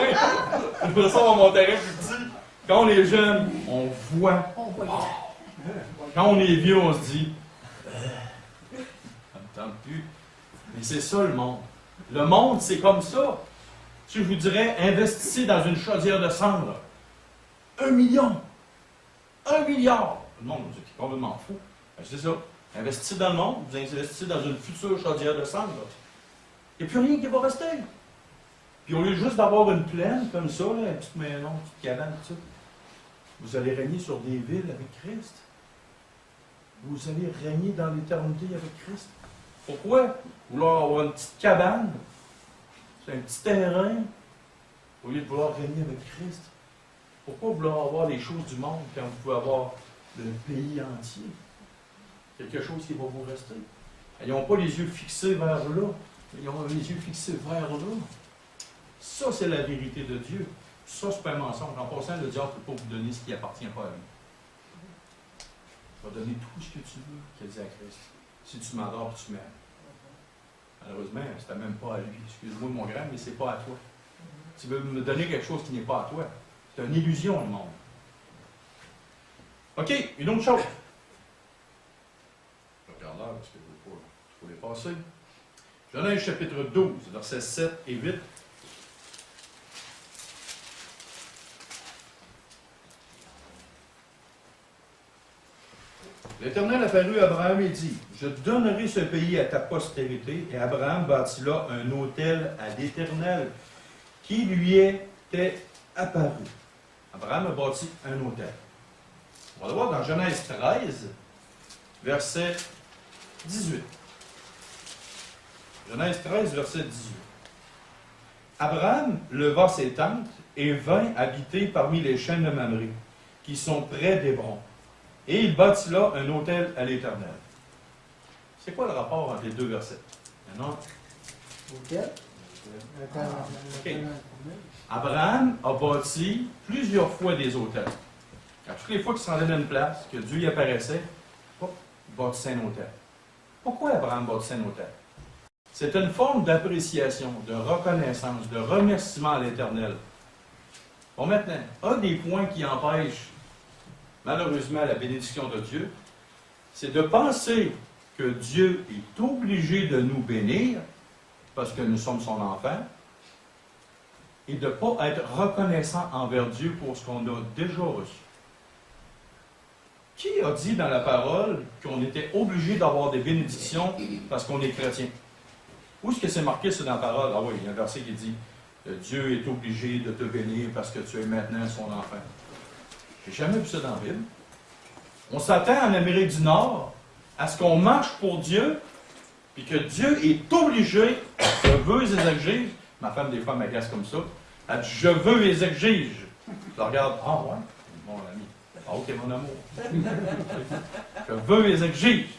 S3: J'aimerais ça avoir mon terrain plus petit. Quand on est jeune, on voit. Quand on est vieux, on se dit, tente plus. Mais c'est ça le monde. Le monde, c'est comme ça. Si je vous dirais, investissez dans une chaudière de cendre. 1 million. 1 milliard. Le monde, vous êtes complètement fou. Ben, c'est ça. Investissez dans le monde, vous investissez dans une future chaudière de cendre. Il n'y a plus rien qui va rester. Puis au lieu juste d'avoir une plaine comme ça, là, une petite maison, une petite cabane, tout ça, vous allez régner sur des villes avec Christ. Vous allez régner dans l'éternité avec Christ. Pourquoi? Vouloir avoir une petite cabane, c'est un petit terrain, au lieu de vouloir régner avec Christ. Pourquoi vouloir avoir les choses du monde quand vous pouvez avoir le pays entier? Quelque chose qui va vous rester. Ils n'ont pas les yeux fixés vers là. Ils ont les yeux fixés vers là. Ça, c'est la vérité de Dieu. Ça, c'est pas un mensonge. En passant, le diable ne peut pas vous donner ce qui n'appartient pas à lui. Il va donner tout ce que tu veux, qu'il a dit à Christ. Si tu m'adores, tu m'aimes. Malheureusement, ce n'est même pas à lui. Excuse-moi mon grand, mais ce n'est pas à toi. Tu veux me donner quelque chose qui n'est pas à toi. C'est une illusion, le monde. OK, une autre chose. Je regarde là parce que je ne veux pas les passer. Genèse chapitre 12, versets 7 et 8. L'Éternel apparut à Abraham et dit, « Je donnerai ce pays à ta postérité. » Et Abraham bâtit là un autel à l'Éternel qui lui était apparu. Abraham a bâti un autel. On va le voir dans Genèse 13, verset 18. Genèse 13, verset 18. Abraham leva ses tentes et vint habiter parmi les chênes de Mamré, qui sont près d'Hébron. Et il bâtit là un autel à l'Éternel. C'est quoi le rapport entre les deux versets? Non?
S2: Auquel?
S3: OK. Abraham a bâti plusieurs fois des autels. À toutes les fois qu'il s'en allait d'une place, que Dieu y apparaissait, hop, il bâtissait un autel. Pourquoi Abraham bâtissait un autel? C'est une forme d'appréciation, de reconnaissance, de remerciement à l'Éternel. Bon, maintenant, un des points qui empêche malheureusement la bénédiction de Dieu, c'est de penser que Dieu est obligé de nous bénir parce que nous sommes son enfant et de ne pas être reconnaissant envers Dieu pour ce qu'on a déjà reçu. Qui a dit dans la parole qu'on était obligé d'avoir des bénédictions parce qu'on est chrétien? Où est-ce que c'est marqué ça dans la parole? Ah oui, il y a un verset qui dit Dieu est obligé de te bénir parce que tu es maintenant son enfant. J'ai jamais vu ça dans la Bible. On s'attend en Amérique du Nord à ce qu'on marche pour Dieu, puis que Dieu est obligé, je veux les exige. Ma femme, des fois, m'agace comme ça. Elle dit, je veux les exige. Je la regarde, ah ouais, mon ami. Ah ok, mon amour. Je veux les exige.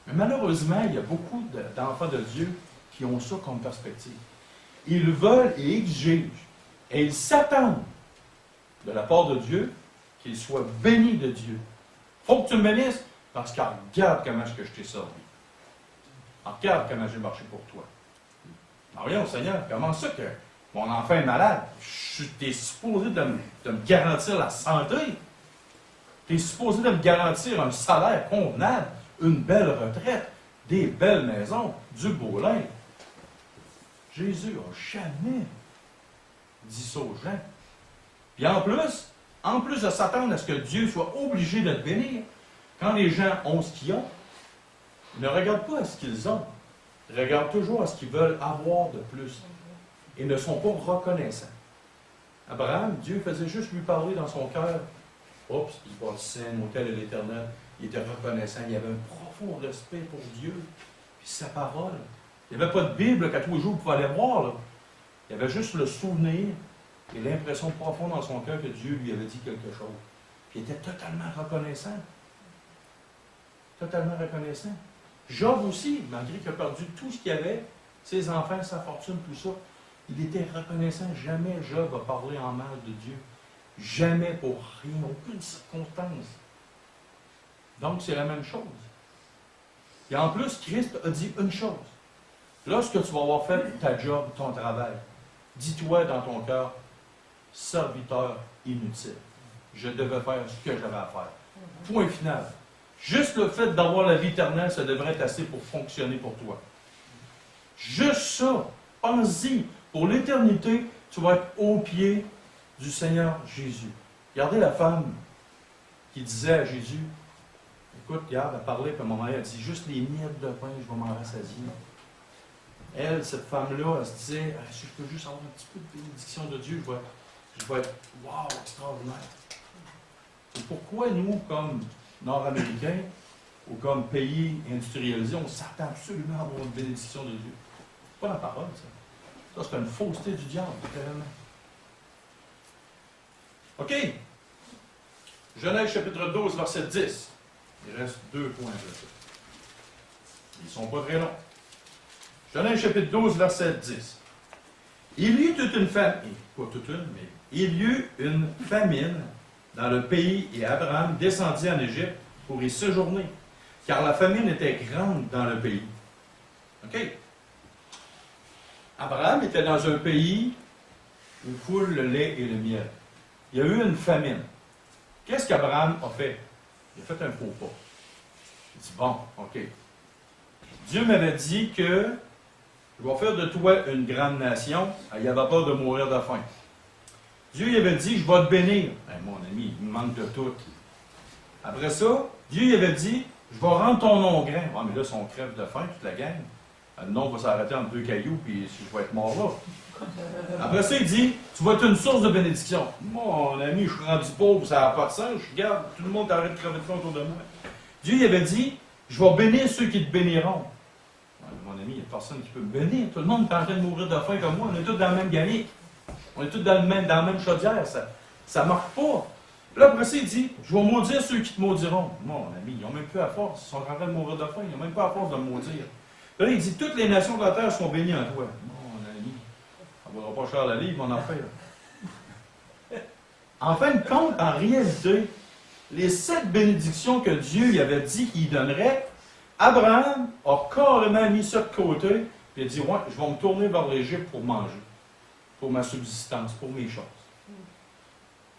S3: Mais malheureusement, il y a beaucoup d'enfants de Dieu qui ont ça comme perspective. Ils veulent et exigent, et ils s'attendent de la part de Dieu qu'ils soient bénis de Dieu. Faut que tu me bénisses, parce que regarde comment je t'ai servi. Regarde comment j'ai marché pour toi. Alors voyons, Seigneur, comment ça que mon enfant est malade? Tu es supposé de me garantir la santé. Tu es supposé de me garantir un salaire convenable, une belle retraite, des belles maisons, du beau linge. Jésus n'a jamais dit ça aux gens. Puis en plus de s'attendre à ce que Dieu soit obligé de te bénir, quand les gens ont ce qu'ils ont, ils ne regardent pas à ce qu'ils ont. Ils regardent toujours à ce qu'ils veulent avoir de plus. Et ne sont pas reconnaissants. Abraham, Dieu faisait juste lui parler dans son cœur. Oups, il bâtissait un autel à l'Éternel. Il était reconnaissant. Il avait un profond respect pour Dieu. Puis sa parole. Il n'y avait pas de Bible qu'à tous les jours, vous pouvez aller voir. Là. Il y avait juste le souvenir et l'impression profonde dans son cœur que Dieu lui avait dit quelque chose. Puis il était totalement reconnaissant. Totalement reconnaissant. Job aussi, malgré qu'il a perdu tout ce qu'il avait, ses enfants, sa fortune, tout ça, il était reconnaissant. Jamais Job a parlé en mal de Dieu. Jamais pour rien, aucune circonstance. Donc c'est la même chose. Et en plus, Christ a dit une chose. Lorsque tu vas avoir fait ta job, ton travail, dis-toi dans ton cœur, serviteur inutile. Je devais faire ce que j'avais à faire. Point final. Juste le fait d'avoir la vie éternelle, ça devrait être assez pour fonctionner pour toi.
S1: Juste ça. Pense-y. Pour l'éternité, tu vas être au pied du Seigneur Jésus. Regardez la femme qui disait à Jésus, écoute, regarde, elle parlait, puis à un moment donné, elle dit, juste les miettes de pain, je vais m'en rassasier. Elle, cette femme-là, elle se disait, ah, si je peux juste avoir un petit peu de bénédiction de Dieu, je vais être, wow, extraordinaire. C'est pourquoi nous, comme Nord-Américains, ou comme pays industrialisé, on s'attend absolument à avoir une bénédiction de Dieu. C'est pas la parole, ça. Ça, c'est une fausseté du diable, littéralement. OK. Genèse chapitre 12, verset 10. Il reste 2 points après ça. Ils ne sont pas très longs. Genèse chapitre 12, verset 10. Il y eut toute une famine, pas toute une, mais il y eut une famine dans le pays et Abraham descendit en Égypte pour y séjourner, car la famine était grande dans le pays. OK? Abraham était dans un pays où coule le lait et le miel. Il y a eu une famine. Qu'est-ce qu'Abraham a fait? Il a fait un faux pas. Il dit, bon, OK. Dieu m'avait dit que je vais faire de toi une grande nation. Il n'avait pas de mourir de faim. Dieu il avait dit, je vais te bénir. Ben, mon ami, il me manque de tout. Après ça, Dieu il avait dit, je vais rendre ton nom grand. Ah, mais là, si on crève de faim, toute la gang, le nom va s'arrêter entre 2 cailloux, puis je vais être mort là. Après ça, il dit, tu vas être une source de bénédiction. Mon ami, je suis rendu pauvre, ça n'a pas de sens. Je regarde, tout le monde t'arrête de crever de faim autour de moi. Dieu il avait dit, je vais bénir ceux qui te béniront. Mon ami, il n'y a personne qui peut me bénir. Tout le monde est en train de mourir de faim comme moi. On est tous dans le même galier. On est tous dans la même chaudière. Ça ne marche pas. Puis là, après ça, il dit, je vais maudire ceux qui te maudiront. Mon ami, ils n'ont même plus à force. Ils sont en train de mourir de faim. Ils n'ont même pas à force de me maudire. Puis là, il dit, toutes les nations de la terre sont bénies en toi. Mon ami, on ne va pas cher la livre, mon affaire. En fin de compte, en réalité, les 7 bénédictions que Dieu lui avait dit qu'il donnerait, Abraham a carrément mis ça de côté, puis il a dit, ouais, je vais me tourner vers l'Égypte pour manger, pour ma subsistance, pour mes choses.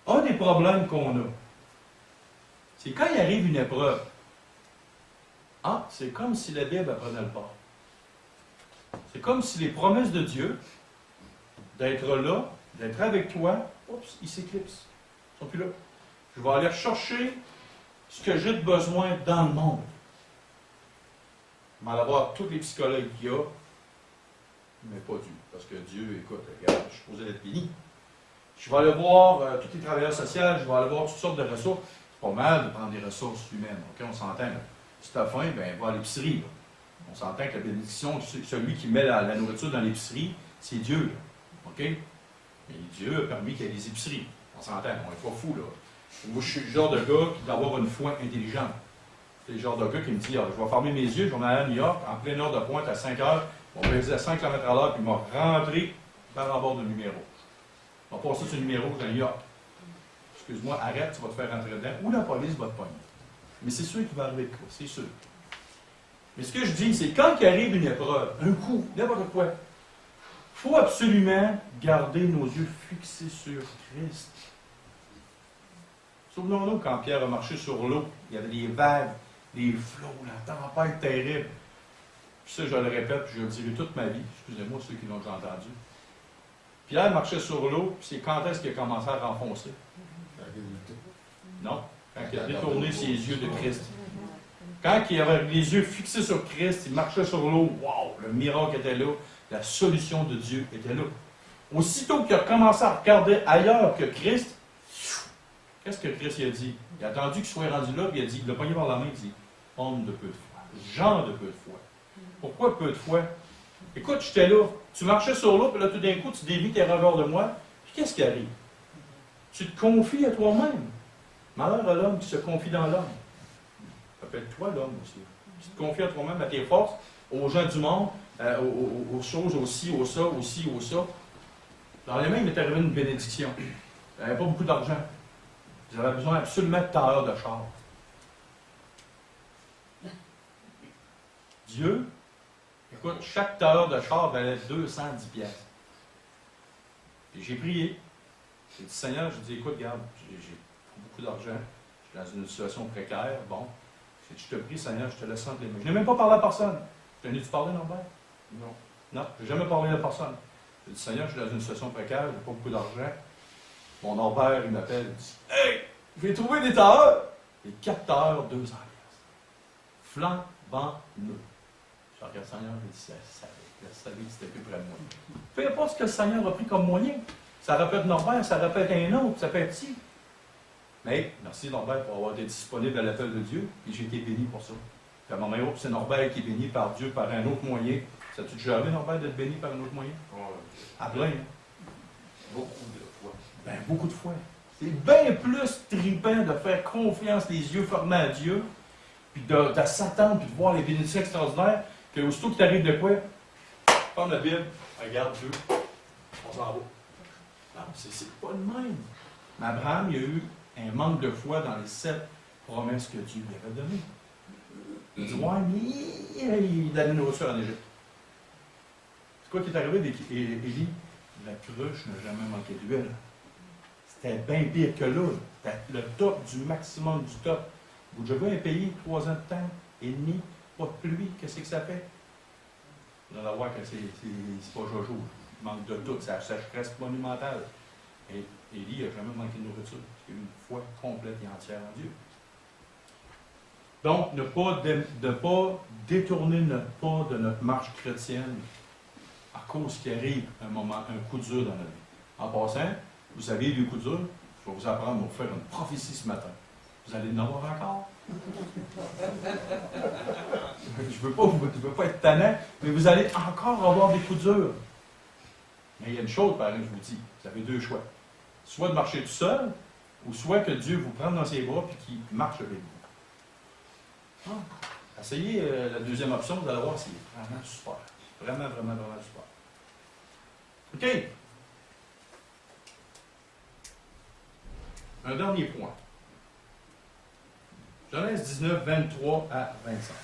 S1: Un des problèmes qu'on a, c'est quand il arrive une épreuve, c'est comme si la Bible prenait le pas. C'est comme si les promesses de Dieu, d'être là, d'être avec toi, oups, ils s'éclipsent. Ils sont plus là. Je vais aller chercher ce que j'ai de besoin dans le monde. Je vais aller voir tous les psychologues qu'il y a, mais pas Dieu. Parce que Dieu, écoute, regarde, je suis supposé d'être béni. Je vais aller voir tous les travailleurs sociaux, je vais aller voir toutes sortes de ressources. C'est pas mal de prendre des ressources humaines. OK, on s'entend. Si tu as faim, ben, va à l'épicerie. Là. On s'entend que la bénédiction, celui qui met la nourriture dans l'épicerie, c'est Dieu. Là. OK? Mais Dieu a permis qu'il y ait des épiceries. On s'entend, on n'est pas fou, là. Moi, je suis le genre de gars qui doit avoir une foi intelligente. C'est le genre de gars qui me dit, je vais fermer mes yeux, je vais aller à New York, en pleine heure de pointe, à 5 heures, on va peser à 5 km/h, puis il m'a rentré par en bord de lumière rouge. On va passer sur le numéro rouge à New York. Excuse-moi, arrête, tu vas te faire rentrer dedans, ou la police va te pogner. Mais c'est sûr qu'il va arriver quoi, c'est sûr. Mais ce que je dis, c'est quand il arrive une épreuve, un coup, n'importe quoi, il faut absolument garder nos yeux fixés sur Christ. Souvenons-nous quand Pierre a marché sur l'eau, il y avait des vagues, des flots, la tempête terrible. Puis ça, je le répète, puis je le dirai toute ma vie. Excusez-moi ceux qui l'ont déjà entendu. Pierre marchait sur l'eau, puis c'est quand est-ce qu'il a commencé à renfoncer? Non, quand il a détourné ses yeux de Christ. Quand il avait les yeux fixés sur Christ, il marchait sur l'eau, wow, le miracle était là, la solution de Dieu était là. Aussitôt qu'il a commencé à regarder ailleurs que Christ, qu'est-ce que Christ a dit? Il a attendu qu'il soit rendu là, puis il a dit, il l'a pogné par la main, il dit, homme de peu de foi, genre de peu de foi. Pourquoi peu de foi? Écoute, j'étais là, tu marchais sur l'eau, puis là, tout d'un coup, tu dévis tes revers de moi, puis qu'est-ce qui arrive? Tu te confies à toi-même. Malheur à l'homme qui se confie dans l'homme. Appelle-toi l'homme aussi. Tu te confies à toi-même, à tes forces, aux gens du monde, aux choses aussi, au ça, aussi, au ça. Dans les mains, il m'est arrivé une bénédiction. Il n'y avait pas beaucoup d'argent. J'avais besoin absolument de tailleurs de char. Dieu, écoute, chaque tailleur de char valait 210 piastres. Et j'ai prié. J'ai dit, Seigneur, je dis, écoute, regarde, j'ai beaucoup d'argent. Je suis dans une situation précaire. Bon, je te prie, Seigneur, je te laisse entre les mains. Je n'ai même pas parlé à personne. Je t'en ai-tu parlé, Norbert? Non.
S3: Non, je n'ai jamais parlé à personne. J'ai dit, Seigneur, je suis dans une situation précaire, je n'ai pas beaucoup d'argent. Mon Norbert, il m'appelle, il dit, hey, j'ai trouvé des tailleurs. Et 4 tailleurs, 200 piastres. Flambant neuf. Je regarde le Seigneur, je dis, je savais que c'était plus près de moi. Peu importe ce que le Seigneur a pris comme moyen. Ça répète Norbert, ça répète un autre, ça peut être ci. Mais merci Norbert pour avoir été disponible à l'appel de Dieu, et j'ai été béni pour ça. Puis à un moment donné, c'est Norbert qui est béni par Dieu par un autre moyen. Ça t'est déjà arrivé, Norbert, d'être béni par un autre moyen? À plein.
S4: Beaucoup de fois.
S3: Ben, beaucoup de fois. C'est bien plus trippant de faire confiance, les yeux fermés à Dieu, puis de s'attendre, puis de voir les bénédictions extraordinaires, que aussitôt qu'il t'arrive de quoi, prends la Bible, regarde Dieu, on s'en va. Non, c'est pas le même. Mais Abraham, il y a eu un manque de foi dans les 7 promesses que Dieu lui avait données. Il dit, ouais, mais il a la nourriture en Égypte. C'est quoi qui est arrivé avec Élie? La cruche n'a jamais manqué d'huile. C'était bien pire que là. C'était le top du maximum du top. Vous avez un pays, 3 ans de temps et demi, pas de pluie, qu'est-ce que ça fait? Vous allez voir que c'est pas jojo. Il manque de tout, c'est la sécheresse monumentale. Et Élie n'a jamais manqué de nourriture. Il a eu une foi complète et entière en Dieu. Donc, ne pas détourner notre pas de notre marche chrétienne à cause qu'il arrive un coup dur dans notre vie. En passant, vous savez les coups durs, je vais vous apprendre à vous faire une prophétie ce matin. Vous allez en avoir encore. Je ne veux pas être tannant, mais vous allez encore avoir des coups durs. Mais il y a une chose, par exemple, je vous dis, vous avez 2 choix. Soit de marcher tout seul, ou soit que Dieu vous prenne dans ses bras et qu'il marche avec vous. Essayez la deuxième option, vous allez voir, c'est vraiment super. Vraiment, vraiment, vraiment super. OK. Un dernier point. Genèse 19, 23 à 25.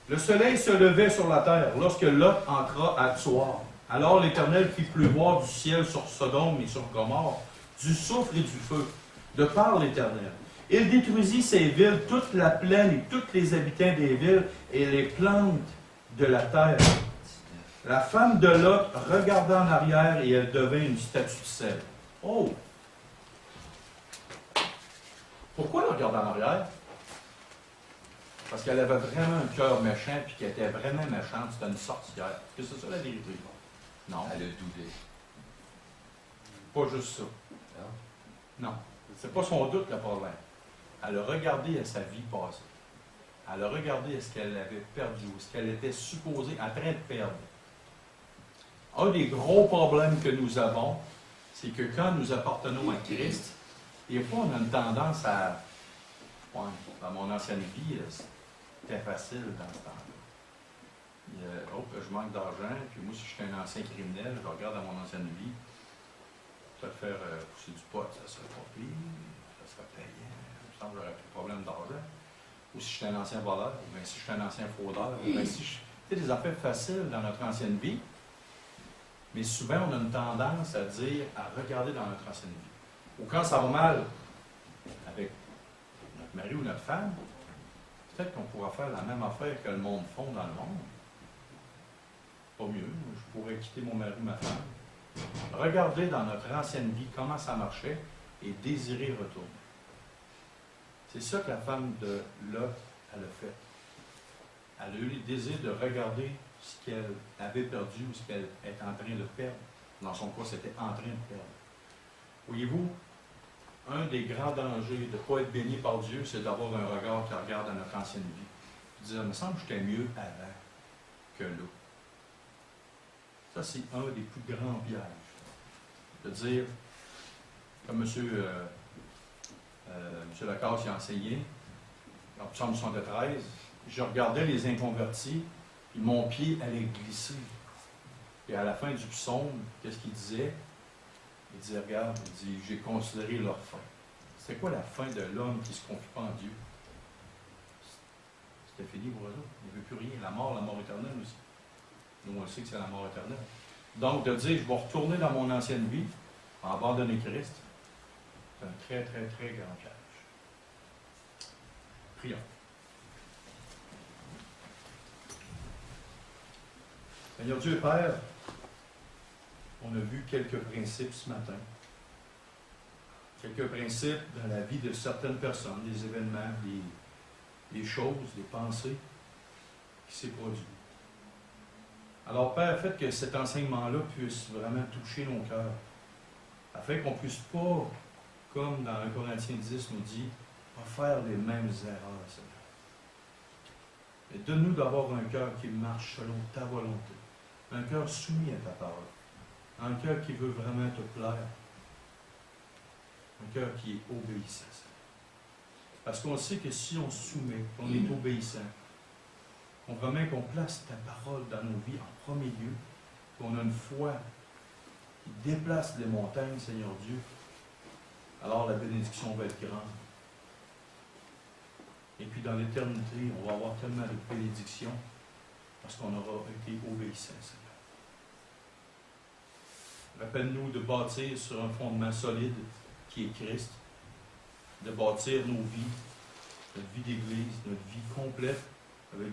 S3: Le soleil se levait sur la terre lorsque Lot entra à Tsoar. Alors l'Éternel fit pleuvoir du ciel sur Sodome et sur Gomorrhe, du soufre et du feu, de par l'Éternel. Il détruisit ces villes, toute la plaine et tous les habitants des villes et les plantes de la terre. La femme de Lot regarda en arrière et elle devint une statue de sel. Oh! Pourquoi elle regarde en arrière? Parce qu'elle avait vraiment un cœur méchant et qu'elle était vraiment méchante. C'était une sorcière. Est-ce que c'est ça la vérité? Non.
S4: Elle a doudé.
S3: Pas juste ça. Non. C'est pas son doute le problème. Elle a regardé à sa vie passée. Elle a regardé à ce qu'elle avait perdu, ou ce qu'elle était supposée en train de perdre. Un des gros problèmes que nous avons, c'est que quand nous appartenons à Christ, des fois on a une tendance à... Ouais, dans mon ancienne vie, c'était facile dans ce temps-là. Oh, je manque d'argent, puis moi, si je suis un ancien criminel, je regarde à mon ancienne vie, peut-être faire pousser du pot, ça serait pas pire, ça serait payant, il me semble que j'aurais plus de problème d'argent. Ou si je suis un ancien voleur, ou bien si je suis un ancien fraudeur, ou bien si je... Tu sais, des affaires faciles dans notre ancienne vie, mais souvent, on a une tendance à dire, à regarder dans notre ancienne vie. Ou quand ça va mal avec notre mari ou notre femme, peut-être qu'on pourra faire la même affaire que le monde font dans le monde. Pas mieux, je pourrais quitter mon mari ou ma femme. Regarder dans notre ancienne vie comment ça marchait et désirer retourner. C'est ça que la femme de Lot, elle a fait. Elle a eu le désir de regarder ce qu'elle avait perdu ou ce qu'elle est en train de perdre. Dans son cas, c'était en train de perdre. Voyez-vous, un des grands dangers de ne pas être béni par Dieu, c'est d'avoir un regard qui regarde à notre ancienne vie. Puis de dire, il me semble que j'étais mieux avant que là. Ça, c'est un des plus grands pièges. De dire, comme M. Lacasse a enseigné, en Psaume 73, je regardais les inconvertis, puis mon pied allait glisser. Et à la fin du psaume, qu'est-ce qu'il disait? Il disait, regarde, il dit, j'ai considéré leur fin. C'était quoi la fin de l'homme qui ne se confie pas en Dieu? C'était fini pour eux autres. Il ne veut plus rien. La mort éternelle aussi. Nous, on sait que c'est la mort éternelle. Donc, de dire, je vais retourner dans mon ancienne vie, abandonner Christ, c'est un très, très, très grand piège. Prions.
S1: Seigneur Dieu et Père, on a vu quelques principes ce matin. Quelques principes dans la vie de certaines personnes, des événements, des choses, des pensées qui s'est produit. Alors, Père, faites que cet enseignement-là puisse vraiment toucher nos cœurs, afin qu'on ne puisse pas, comme dans 1 Corinthiens 10 nous dit, pas faire les mêmes erreurs, Seigneur. Mais donne-nous d'avoir un cœur qui marche selon ta volonté, un cœur soumis à ta parole, un cœur qui veut vraiment te plaire, un cœur qui est obéissant. Parce qu'on sait que si on se soumet, qu'on est obéissant, qu'on vraiment qu'on place ta parole dans nos vies en premier lieu, qu'on a une foi qui déplace les montagnes, Seigneur Dieu, alors la bénédiction va être grande. Et puis dans l'éternité, on va avoir tellement de bénédictions parce qu'on aura été obéissant, Seigneur. Rappelle-nous de bâtir sur un fondement solide qui est Christ, de bâtir nos vies, notre vie d'Église, notre vie complète avec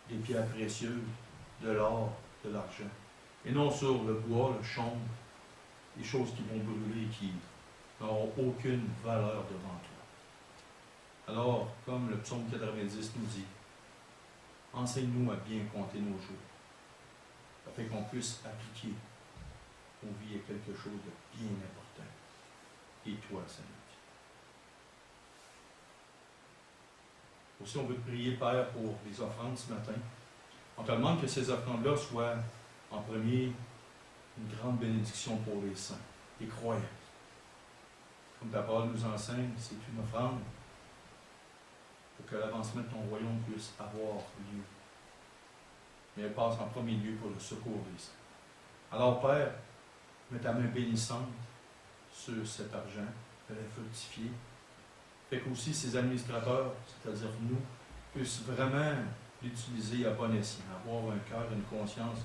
S1: des pierres précieuses, de l'or, de l'argent. Et non sur le bois, le chaume, des choses qui vont brûler et qui n'auront aucune valeur devant toi. Alors, comme le psaume 90 nous dit, enseigne-nous à bien compter nos jours, afin qu'on puisse appliquer nos vies à quelque chose de bien important. Et toi, Seigneur. Aussi, on veut te prier, Père, pour les offrandes ce matin. On te demande que ces offrandes-là soient, en premier, une grande bénédiction pour les saints, les croyants. Comme ta parole nous enseigne, c'est une offrande pour que l'avancement de ton royaume puisse avoir lieu. Mais elle passe en premier lieu pour le secours des saints. Alors, Père, mets ta main bénissante sur cet argent, fais-le fructifier. Fait qu'aussi ces administrateurs, c'est-à-dire nous, puissent vraiment l'utiliser à bon escient, avoir un cœur, une conscience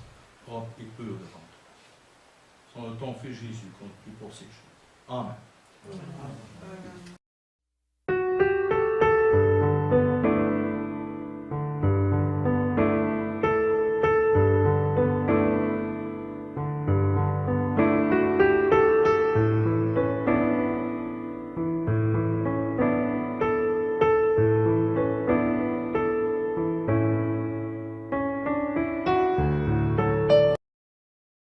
S1: propre et pure devant toi. Au nom de ton Fils Jésus, qu'on te prie pour ces choses. Amen.
S2: Amen.